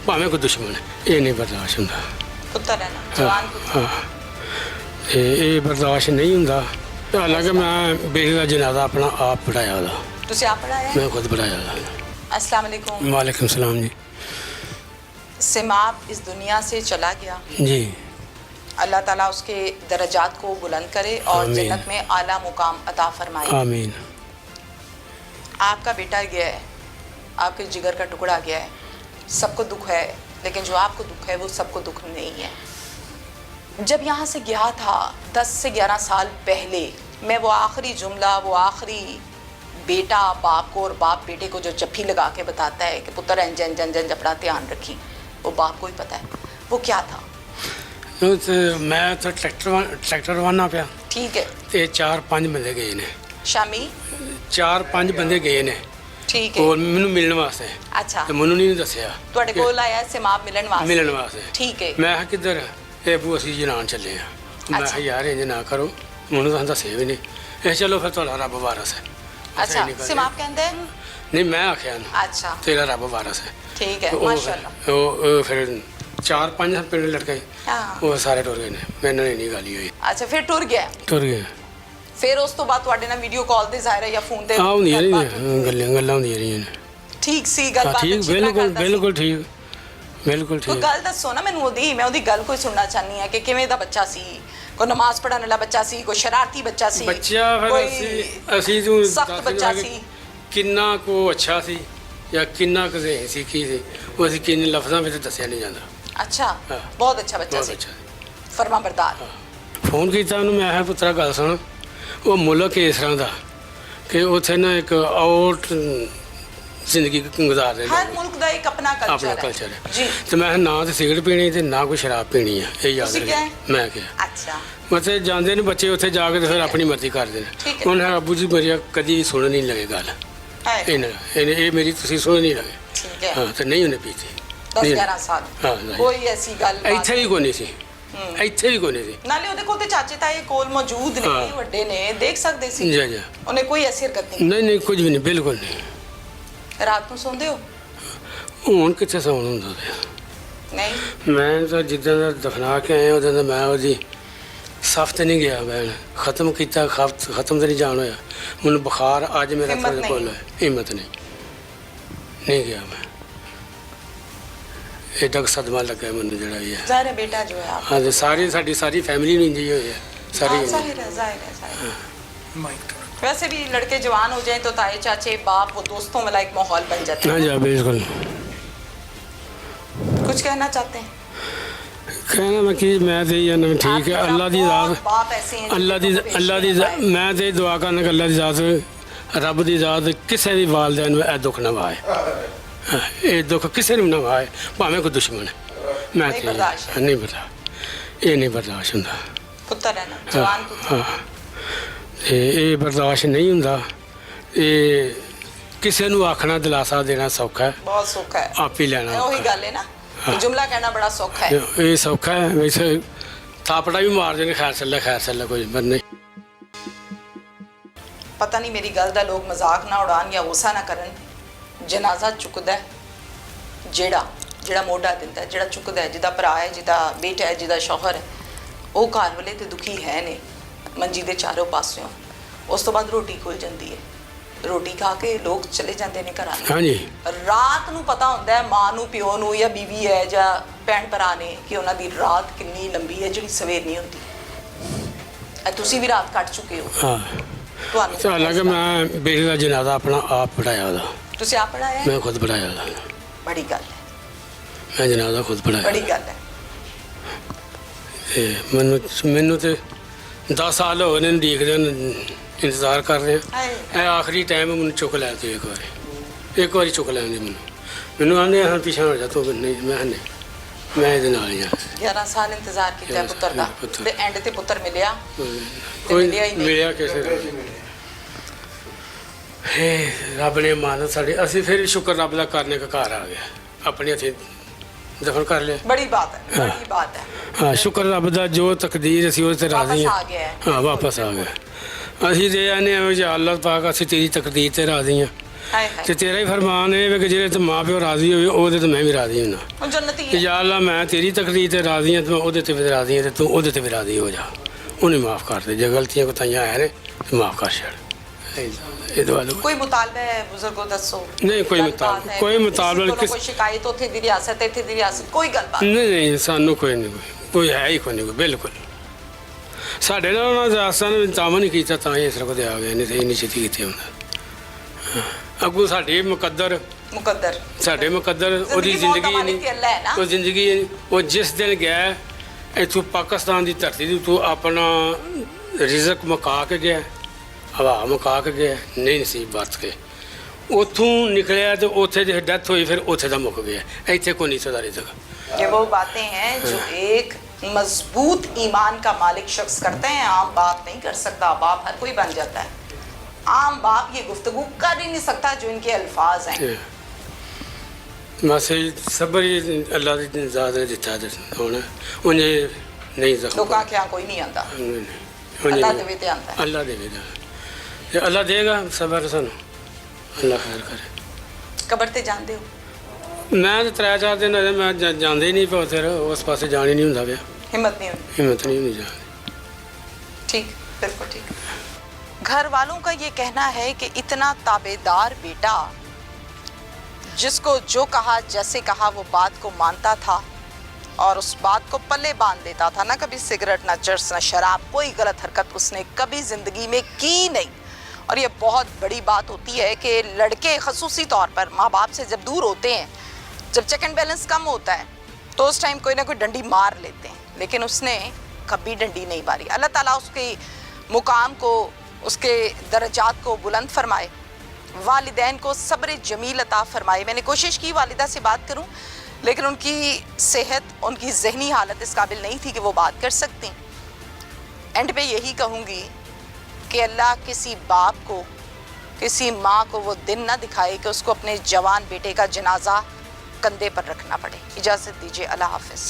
ਭਾਵੇਂ ਕੋਈ ਦੁਸ਼ਮਣ ਹੈ, ਇਹ ਨਹੀਂ ਬਰਦਾਸ਼ਤ ਹੁੰਦਾ। पुत्र है ना, जवान पुत्र। ਹਾਂ ਇਹ ਬਰਦਾਸ਼ਤ ਨਹੀਂ ਹੁੰਦਾ। ਹਾਲਾਂਕਿ ਮੈਂ ਬੇਟੇ ਦਾ ਜਨਾਜ਼ਾ ਆਪਣਾ ਆਪ ਪੜਾਇਆ ਉਹਦਾ, तुसी आप पढ़ाया है? ਮੈਂ ਖੁਦ ਪੜਾਇਆ ਉਹਦਾ। अस्सलाम वालेकुम। ਵਾਲੇकुम सलाम जी। सिमाब इस दुनिया से चला गया, जी अल्लाह ताला उसके दर्जात को बुलंद करे और आमीन। जन्नत में आला मुकाम अता फरमाए। आमीन। आपका बेटा गया है, आपके जिगर का टुकड़ा गया है, सबको दुख है, लेकिन जो आपको दुख है वो सबको दुख नहीं है। जब यहाँ से गया था 10 से 11 साल पहले, मैं वो आखिरी जुमला, वो आखिरी बेटा बाप को और बाप बेटे को जो जफ्फी लगा के बताता है कि पुत्र इंजन जन जन अपना ध्यान रखी, वो बाप को ही पता है वो क्या था। ਉਹ ਤੇ ਮੈਂ ਤਾਂ ਟਰੈਕਟਰ ਵਾਹਨਾ ਪਿਆ ठीक है ਤੇ 4-5 ਬੰਦੇ ਗਏ ਨੇ, शामी, 4-5 ਬੰਦੇ ਗਏ ਨੇ ठीक है। ਕੋਲ ਮੈਨੂੰ ਮਿਲਣ ਵਾਸਤੇ, अच्छा ਤੇ ਮੈਨੂੰ ਨਹੀਂ ਦੱਸਿਆ ਤੁਹਾਡੇ ਕਿ ਕੋਲ ਆਇਆ ਸਿਮਾਬ ਮਿਲਣ ਵਾਸਤੇ? ਮਿਲਣ ਵਾਸਤੇ। ठीक है ਮੈਂ ਕਿਹਾ ਕਿੱਧਰ ਇਹ ਬੂ ਅਸੀਂ ਜੀ ਨਾਲ ਚੱਲੇ ਆ। ਮੈਂ ਅੱਛਾ। ਕਿਹਾ ਯਾਰ ਇੰਜ ਨਾ ਕਰੋ, ਮੈਨੂੰ ਤਾਂ ਦੱਸਿਆ ਵੀ ਨਹੀਂ। ਇਹ ਚਲੋ ਫਿਰ ਤੁਹਾਡਾ ਰੱਬ ਵਾਰਸ ਹੈ। अच्छा सिमाब कहते हैं? ਨਹੀਂ ਮੈਂ ਆਖਿਆ ਇਹਨੂੰ, अच्छा ਤੇਰਾ ਰੱਬ ਵਾਰਸ ਹੈ। ठीक है ਤੇ ਉਹ माशाल्लाह। ਉਹ ਫਿਰ 4-5 ਪਿੰਡ ਲੜਕੇ हाँ ਉਹ ਸਾਰੇ ਟੁਰ ਗਏ ਨੇ, ਮੇਰੇ ਨਾਲ ਨਹੀਂ ਗੱਲ ਹੀ ਹੋਈ, अच्छा फिर टुर गया। ਟੁਰ ਗਏ। ਫਿਰ ਉਸ ਤੋਂ ਬਾਅਦ ਤੁਹਾਡੇ ਨਾਲ ਵੀਡੀਓ ਕਾਲ ਤੇ ਜ਼ਾਹਿਰ ਹੈ ਜਾਂ ਫੋਨ ਤੇ ਆ ਹੁੰਦੀਆਂ ਗੱਲਬਾਤ ਰਹੀਆਂ, ਗੱਲਾਂ ਹੁੰਦੀਆਂ ਰਹੀਆਂ ਨੇ। ਠੀਕ ਸੀ ਹਾਂ ਗੱਲਬਾਤ ਠੀਕ, ਅੱਛੀ ਤਰ੍ਹਾਂ ਬਿਲਕੁਲ ਕਰਦਾ ਸੀ। ਬਿਲਕੁਲ ਠੀਕ, ਬਿਲकुल ਕੋਈ ਠੀਕ। ਗੱਲ ਦੱਸੋ ਨਾ ਮੈਨੂੰ ਉਹਦੀ, ਮੈਂ ਉਹਦੀ ਗੱਲ ਕੋਈ ਸੁਣਨਾ ਚਾਹਨੀ ਆ ਕਿ ਕਿਵੇਂ ਦਾ ਬੱਚਾ ਸੀ, ਕੋਈ ਨਮਾਜ਼ ਪੜ੍ਹਨ ਵਾਲਾ ਬੱਚਾ ਸੀ, ਕੋਈ ਸ਼ਰਾਰਤੀ ਬੱਚਾ ਸੀ, ਬੱਚਾ ਫਿਰ ਕੋਈ ਅਸੀਂ ਤੂੰ ਸਖਤ ਦੱਸ ਬੱਚਾ ਦਿੰਦਾ ਸੀ। ਕਿ ਕਿੰਨਾ ਕੋ ਅੱਛਾ ਸੀ ਜਾਂ ਕਿੰਨਾ ਕੁ ਜ਼ਹੀਨ ਸੀ, ਕੀ ਸੀ, ਉਹ ਅਸੀਂ ਕਿੰਨੇ ਲਫ਼ਜ਼ਾਂ ਵਿੱਚ ਦੱਸਿਆ ਨਹੀਂ ਜਾਂਦਾ। ਅੱਛਾ ਹਾਂ। ਬਹੁਤ ਅੱਛਾ ਬੱਚਾ ਬਹੁਤ ਸੀ, ਅੱਛਾ ਸੀ। ਫਰਮਾ ਬਰਦਾਰ। ਫੋਨ ਕੀਤਾ ਉਹਨੂੰ, ਮੈਂ ਕਿਹਾ ਪੁੱਤਰਾ ਗੱਲ ਸੁਣ, ਉਹ ਮੁਲਕ ਇਸ ਤਰ੍ਹਾਂ ਦਾ ਕਿ ਉੱਥੇ ਨਾ ਇੱਕ ਆਊਟ ਜ਼ਿੰਦਗੀ ਗੁਜ਼ਾਰ ਰਹੇ ਹਰ ਲੋਕ, ਮੁਲਕ ਦਾ ਇੱਕ ਆਪਣਾ ਆਪਣਾ ਕਲਚਰ ਕਲਚਰ ਹੈ ਹੈ। ਜੀ। ਤੇ ਮੈਂ ਕਿਹਾ ਨਾ ਤੇ ਸਿਗਰਟ ਪੀਣੀ ਤੇ ਨਾ ਕੋਈ ਸ਼ਰਾਬ ਪੀਣੀ ਆ, ਇਹ ਯਾਦ ਤੁਸੀਂ ਰੱਖੇ। ਕਿਹਾ? ਮੈਂ ਕਿਹਾ ਅੱਛਾ ਮਤਲਬ ਜਾਂਦੇ ਨੇ ਬੱਚੇ ਉੱਥੇ ਜਾ ਕੇ ਤੇ ਫਿਰ ਆਪਣੀ ਮਰਜ਼ੀ ਕਰਦੇ ਨੇ। ਠੀਕ ਹੈ। ਉਹਨੇ ਅੱਬੂ ਜੀ ਮੇਰੀ ਕਦੀ ਵੀ ਸੁਣ ਨਹੀਂ ਲੱਗੇ ਗੱਲ, ਹੈ ਇਹ ਮੇਰੀ ਤੁਸੀਂ ਸੁਣ ਨਹੀਂ ਲੱਗੇ। ਠੀਕ ਹੈ। ਹਾਂ ਤੇ ਨਹੀਂ ਉਹਨੇ ਪੀਤੀ। 10-11 ਸਾਲ ਹਾਂ, ਨਹੀਂ। ਕੋਈ ਐਸੀ ਗੱਲ ਇੱਥੇ ਵੀ ਕੋਈ ਨਹੀਂ ਸੀ, ਇੱਥੇ ਵੀ ਕੋਈ ਨਹੀਂ ਸੀ। ਨਾਲੇ ਉਹਦੇ ਕੋਲ ਤੇ ਚਾਚੇ ਤਾਏ ਕੋਲ ਮੌਜੂਦ ਨੇ, ਹਾਂ। ਵੱਡੇ ਨੇ, ਦੇਖ ਸਕਦੇ ਸੀ। ਜੀ ਜੀ, ਉਹਨੇ ਕੋਈ ਐਸੀ ਹਰਕਤ ਨਹੀਂ। ਨਹੀਂ ਨਹੀਂ ਕੁਝ ਵੀ ਨਹੀਂ, ਬਿਲਕੁਲ ਨਹੀਂ। ਰਾਤ ਨੂੰ ਸੌਂਦੇ ਹੋ? ਹੁਣ ਕਿੱਥੇ ਸੌਣ ਹੁੰਦਾ ਪਿਆ। ਨਹੀਂ ਮੈਂ ਤਾਂ ਜਿੱਦਾਂ ਦਾ ਦਫਨਾ ਕੇ ਆਇਆ ਉਦੋਂ ਦਾ ਮੈਂ ਉਹਦੀ ਸਫ਼ ਤੇ ਨਹੀਂ ਗਿਆ। ਮੈਂ ਖਤਮ ਕੀਤਾ, ਖਤਮ ਤੇ ਨਹੀਂ ਜਾਣ ਹੋਇਆ। ਮੈਨੂੰ ਬੁਖਾਰ ਅੱਜ ਮੇਰਾ ਹਿੰਮਤ ਥੋੜ੍ਹਾ ਕੋਲ ਹੈ, ਹਿੰਮਤ ਨਹੀਂ ਗਿਆ ਮੈਂ। ਐਡਾ ਕੁ ਸਦਮਾ ਲੱਗਾ ਮੈਨੂੰ ਜਿਹੜਾ ਵੀ ਹੈ। ਜ਼ਾਹਿਰ ਹੈ बेटा जो है आप ਹਾਂ ਤੇ ਸਾਡੀ ਸਾਰੀ ਫੈਮਿਲੀ ਨੂੰ ਇੰਜ ਹੀ ਹੋਈ ਹੈ, ਸਾਰੀ हाँ, ਇੰਝ। जाहिर है जाहिर है जाहिर है। माइक वैसे भी लड़के जवान हो जाएं तो ताए चाचे बाप वो दोस्तों वाला एक माहौल बन जाता हाँ है। जी बिल्कुल। कुछ कहना चाहते हैं? कहना मैं कि मैं तो ये ना ठीक है, अल्लाह दी बहुत ज़ात, बाप ऐसे हैं अल्लाह दी जिनको अल्लाह दी पेश नहीं मैं तो दुआ करना कि अल्लाह दी ज़ात, रब दी ज़ात किसी दी वालदैन ਨੂੰ ਇਹ ਦੁੱਖ ਨਾ ਵਾਏ, ਇਹ ਦੁੱਖ ਕਿਸੇ ਨੂੰ ਨਾ ਵਾਏ, ਭਾਵੇਂ ਕੋਈ ਦੁਸ਼ਮਣ ਹੈ। ਮੈਂ नहीं ਤੇ बर्दाश्त है। ਨਹੀਂ ਬਰਦਾਸ਼ਤ, ਇਹ ਨਹੀਂ ਬਰਦਾਸ਼ਤ ਹੁੰਦਾ। पुत्र है ना, जवान पुत्र। ਹਾਂ ਇਹ ਬਰਦਾਸ਼ਤ ਨਹੀਂ ਹੁੰਦਾ। ਇਹ ਕਿਸੇ ਨੂੰ ਆਖਣਾ ਦਿਲਾਸਾ ਦੇਣਾ ਸੌਖਾ ਹੈ, बहुत सुख है। ਆਪ ਹੀ ਲੈਣਾ वही ਔਖਾ गल है ना कि जुमला कहना बड़ा सौखा है। ਹੈ। ਇਹ ਸੌਖਾ ਹੈ, ਵੈਸੇ ਥਾਪੜਾ ਵੀ ਮਾਰ ਦੇਣੇ ਖੈਰ ਸੱਲਾ ਕੋਈ ਬੰਦੇ। पता नहीं मेरी गल दा लोग मजाक ना उड़ान या गुस्सा ना करन। जनाजा चुकदा है ਜਿਹੜਾ ਮੋਢਾ ਦਿੰਦਾ ਹੈ, ਜਿਹੜਾ ਚੁੱਕਦਾ ਹੈ, ਜਿਹਦਾ ਭਰਾ ਹੈ, ਜਿਹਦਾ ਬੇਟਾ ਹੈ, ਜਿਹਦਾ ਸ਼ੌਹਰ ਹੈ, ਉਹ ਘਰ ਵਾਲੇ ਤੇ ਦੁਖੀ ਹੈ ਨੇ ਮੰਜੀ ਦੇ ਚਾਰੋਂ ਪਾਸਿਓਂ। ਉਸ ਤੋਂ ਬਾਅਦ ਰੋਟੀ ਖੁੱਲ ਜਾਂਦੀ ਹੈ, ਰੋਟੀ ਖਾ ਕੇ ਲੋਕ ਚਲੇ ਜਾਂਦੇ ਨੇ ਘਰਾਂ ਨੂੰ। ਹਾਂਜੀ ਰਾਤ ਨੂੰ ਪਤਾ ਹੁੰਦਾ ਹੈ ਮਾਂ ਨੂੰ, ਪਿਓ ਨੂੰ, ਜਾਂ ਬੀਵੀ ਹੈ ਜਾਂ ਭੈਣ ਭਰਾ ਨੇ ਕਿ ਉਹਨਾਂ ਦੀ ਰਾਤ ਕਿੰਨੀ ਲੰਬੀ ਹੈ ਜਿਹੜੀ ਸਵੇਰ ਨਹੀਂ ਹੁੰਦੀ। ਤੁਸੀਂ ਵੀ ਰਾਤ ਕੱਟ ਚੁੱਕੇ ਹੋ, ਹਾਂ। ਤੁਹਾਨੂੰ ਤਾਂ ਹਾਲਾਂਕਿ ਮੈਂ ਬੇਟੇ ਦਾ ਜਨਾਜ਼ਾ ਆਪਣਾ ਆਪ ਪੜਾਇਆ ਉਹਦਾ, ਤੁਸੀਂ ਆਪ ਪੜਾਇਆ? ਮੈਂ ਖੁਦ ਪੜਾਇਆ ਉਹਦਾ, ਬੜੀ ਗੱਲ ਹੈ, ਮੈਂ ਜਨਾਜ਼ਾ ਖੁਦ ਪੜਾਇਆ। ਬੜੀ ਗੱਲ ਹੈ। ਤੇ ਮੈਨੂੰ ਤੇ 10 ਸਾਲ ਹੋ ਗਏ ਨੇ ਦੇਖਦੇ ਇੰਤਜ਼ਾਰ ਕਰ ਰਹੇ ਹਾਂ। ਇਹ ਆਖਰੀ ਟਾਈਮ ਮੈਨੂੰ ਚੁੱਕ ਲੈ ਤੂੰ ਇੱਕ ਵਾਰੀ ਚੁੱਕ ਲੈਣ ਦੇ ਮੈਨੂੰ ਆਂਦੇ ਹਾਂ ਪਿੱਛੇ ਹੋ ਜਾ ਤੂੰ ਨਹੀਂ ਮੈਂ ਇਹਦੇ ਨਾਲ ਹੀ ਆ 11 ਸਾਲ ਇੰਤਜ਼ਾਰ ਕੀਤਾ ਪੁੱਤਰ ਦਾ ਤੇ ਐਂਡ ਤੇ ਪੁੱਤਰ ਮਿਲਿਆ ਕੋਈ ਮਿਲਿਆ ਕਿਸੇ ਰੱਬ ਨੇ ਮਾਨਤ ਸਾਡੇ ਅਸੀਂ ਫਿਰ ਸ਼ੁਕਰ ਰੱਬ ਦਾ ਕਰਨੇ ਦਾ ਘਰ ਆ ਗਿਆ ਆਪਣੇ ਹੱਥੀਂ ਦਫਨ ਕਰ ਲਿਆ बड़ी बात है बड़ी बात है ਹਾਂ ਸ਼ੁਕਰ ਰੱਬ ਦਾ ਜੋ ਤਕਦੀਰ ਅਸੀਂ ਉਹਦੇ ਤੇ ਰਾਜ਼ੀ वापस आ गया है ਹਾਂ ਵਾਪਸ ਆ ਗਿਆ ਅਸੀਂ ਦੇ ਆਨੇ ਆ ਜਾਂ ਅੱਲਾਹ ਪਾਕ ਅਸੀਂ ਤੇਰੀ ਤਕਦੀਰ ਤੇ ਰਾਜ਼ੀ ਹਾਂ हाय हाय ਤੇ ਤੇਰਾ ਹੀ ਫਰਮਾਨ ਹੈ ਕਿ ਜਿਹੜੇ ਤੇ ਮਾਂ ਪਿਓ ਰਾਜ਼ੀ ਹੋਵੇ ਉਹਦੇ ਤੇ ਮੈਂ ਵੀ ਰਾਜ਼ੀ ਹਾਂ वो जन्नती ਕਿ है ਯਾ ਅੱਲਾ ਮੈਂ ਤੇਰੀ ਤਕਦੀਰ ਤੇ ਰਾਜ਼ੀ ਹਾਂ ਤੇ ਮੈਂ ਉਹਦੇ ਤੇ ਵੀ ਰਾਜ਼ੀ ਹਾਂ ਤੇ ਤੂੰ ਉਹਦੇ ਤੇ ਵੀ ਰਾਜ਼ੀ ਹੋ ਜਾ ਉਹਨੇ ਮਾਫ ਕਰ ਦੇ ਜੇ ਗਲਤੀਆਂ ਕੋਤਾਹੀਆਂ ਹੈ ਨੇ ਤੇ ਮਾਫ ਕਰ ਛੱਡ ਇਹ ਦੁਆ ਦੋ कोई मुतालबा है बुजुर्गों दसो नहीं, कोई गलबात मुतालबा- है, कोई किसी मुतालबा कोलों किस- कोई शिकायत उथे दी रियासत इथे दी रियासत कोई गलबात ਨਹੀਂ ਸਾਨੂੰ ਕੋਈ ਨਹੀਂ ਕੋਈ ਹੈ ਹੀ ਕੋਈ ਨਹੀਂ ਕੋਈ ਬਿਲਕੁਲ ਸਾਡੇ ਨਾਲ ਉਹਨਾਂ ਰਾਸਤਾ ਨੇ ਤਾਮਨ ਨਹੀਂ ਕੀਤਾ ਤਾਂ ਹੀ ਇਸ ਰਕੋ ਦੇ ਆ ਗਏ ਨਹੀਂ ਤੇ ਇੰਨੀ ਛੇਤੀ ਕਿੱਥੇ ਹੁੰਦਾ ਅੱਗੂ ਸਾਡੇ ਮੁਕੱਦਰ मुकद्दर ਸਾਡੇ ਮੁਕੱਦਰ ਉਹਦੀ ਜ਼ਿੰਦਗੀ ਮੌਤ ਦਾ ਜ਼ਿੰਦਗੀ ਮਾਲਿਕ ਤੇ ਅੱਲਾ ਹੈ ਨਾ। ਉਹ ਜ਼ਿੰਦਗੀ ਉਹ ਜਿਸ ਦਿਨ ਗਿਆ ਇੱਥੋਂ ਪਾਕਿਸਤਾਨ ਦੀ ਧਰਤੀ ਦੀ ਤੂੰ ਆਪਣਾ ਰਿਜ਼ਕ ਮੁਕਾ ਕੇ ਗਿਆ ਹਵਾ ਮੁਕਾ ਕੇ ਗਿਆ ਨਹੀਂ ਨਸੀਬ ਵਰਤ ਕੇ ਉੱਥੋਂ ਨਿਕਲਿਆ ਤੇ ਉੱਥੇ ਜੇ ਡੈਥ ਹੋਈ ਫਿਰ ਉੱਥੇ ਦਾ ਮੁੱਕ ਗਿਆ ਇੱਥੇ ਕੋਈ ਨਹੀਂ ਸਦਾ ਰਿਜ਼ਕ ये वो बातें हैं जो एक मजबूत ईमान का मालिक शख्स करते हैं आम बाप नहीं कर सकता बाप हर कोई बन जाता है आम बाप ये गुफ्तगू कर ही नहीं सकता जो इनके अल्फाज हैं ਬਸ ਸਬਰ ਹੀ ਅੱਲਾ ਦੀ ਜ਼ਾਤ ਨੇ ਦਿੱਤਾ ਤੇ ਹੁਣ ਉਹਨੇ ਨਹੀਂ ਜ਼ਖਮ लोगों के यहाँ कोई नहीं आता ਉਹਨੇ अल्लाह देवे ते आता है ਅੱਲਾ ਦੇਵੇਗਾ ਤੇ ਅੱਲਾ ਦੇਗਾ ਸਬਰ ਸਾਨੂੰ ਅੱਲਾ ਖੈਰ ਕਰੇ कबर ते जानते हो ਮੈਂ ਤਾਂ 3-4 ਦਿਨ ਅਜੇ ਮੈਂ ਜਾਂਦੇ ਹੀ ਨਹੀਂ ਪਿਆ ਫਿਰ ਉਸ ਪਾਸੇ ਜਾਣ ਹੀ ਨਹੀਂ ਹੁੰਦਾ ਪਿਆ हिम्मत नहीं होती ਹਿੰਮਤ ਨਹੀਂ ਹੁੰਦੀ ਜਾਣ ਦੀ। ठीक बिल्कुल ठीक घर वालों का ये कहना है कि इतना ताबेदार बेटा जिसको जो कहा जैसे कहा वो बात को मानता था और उस बात को पल्ले बांध देता था ना कभी सिगरेट ना चर्स ना शराब कोई गलत हरकत उसने कभी ज़िंदगी में की नहीं और ये बहुत बड़ी बात होती है कि लड़के खसूसी तौर पर माँ बाप से जब दूर होते हैं जब चेक एंड बैलेंस कम होता है तो उस टाइम कोई ना कोई डंडी मार लेते हैं लेकिन उसने कभी डंडी नहीं मारी अल्लाह ताला उसके मुकाम को उसके दर्जात को बुलंद फरमाए वालिदैन को सब्र जमील अता फरमाए मैंने कोशिश की वालिदा से बात करूं लेकिन उनकी सेहत उनकी जहनी हालत इस काबिल नहीं थी कि वो बात कर सकती एंड पे यही कहूँगी कि अल्लाह किसी बाप को किसी माँ को वो दिन ना दिखाए कि उसको अपने जवान बेटे का जनाजा कंधे पर रखना पड़े इजाज़त दीजिए अल्लाह हाफिज़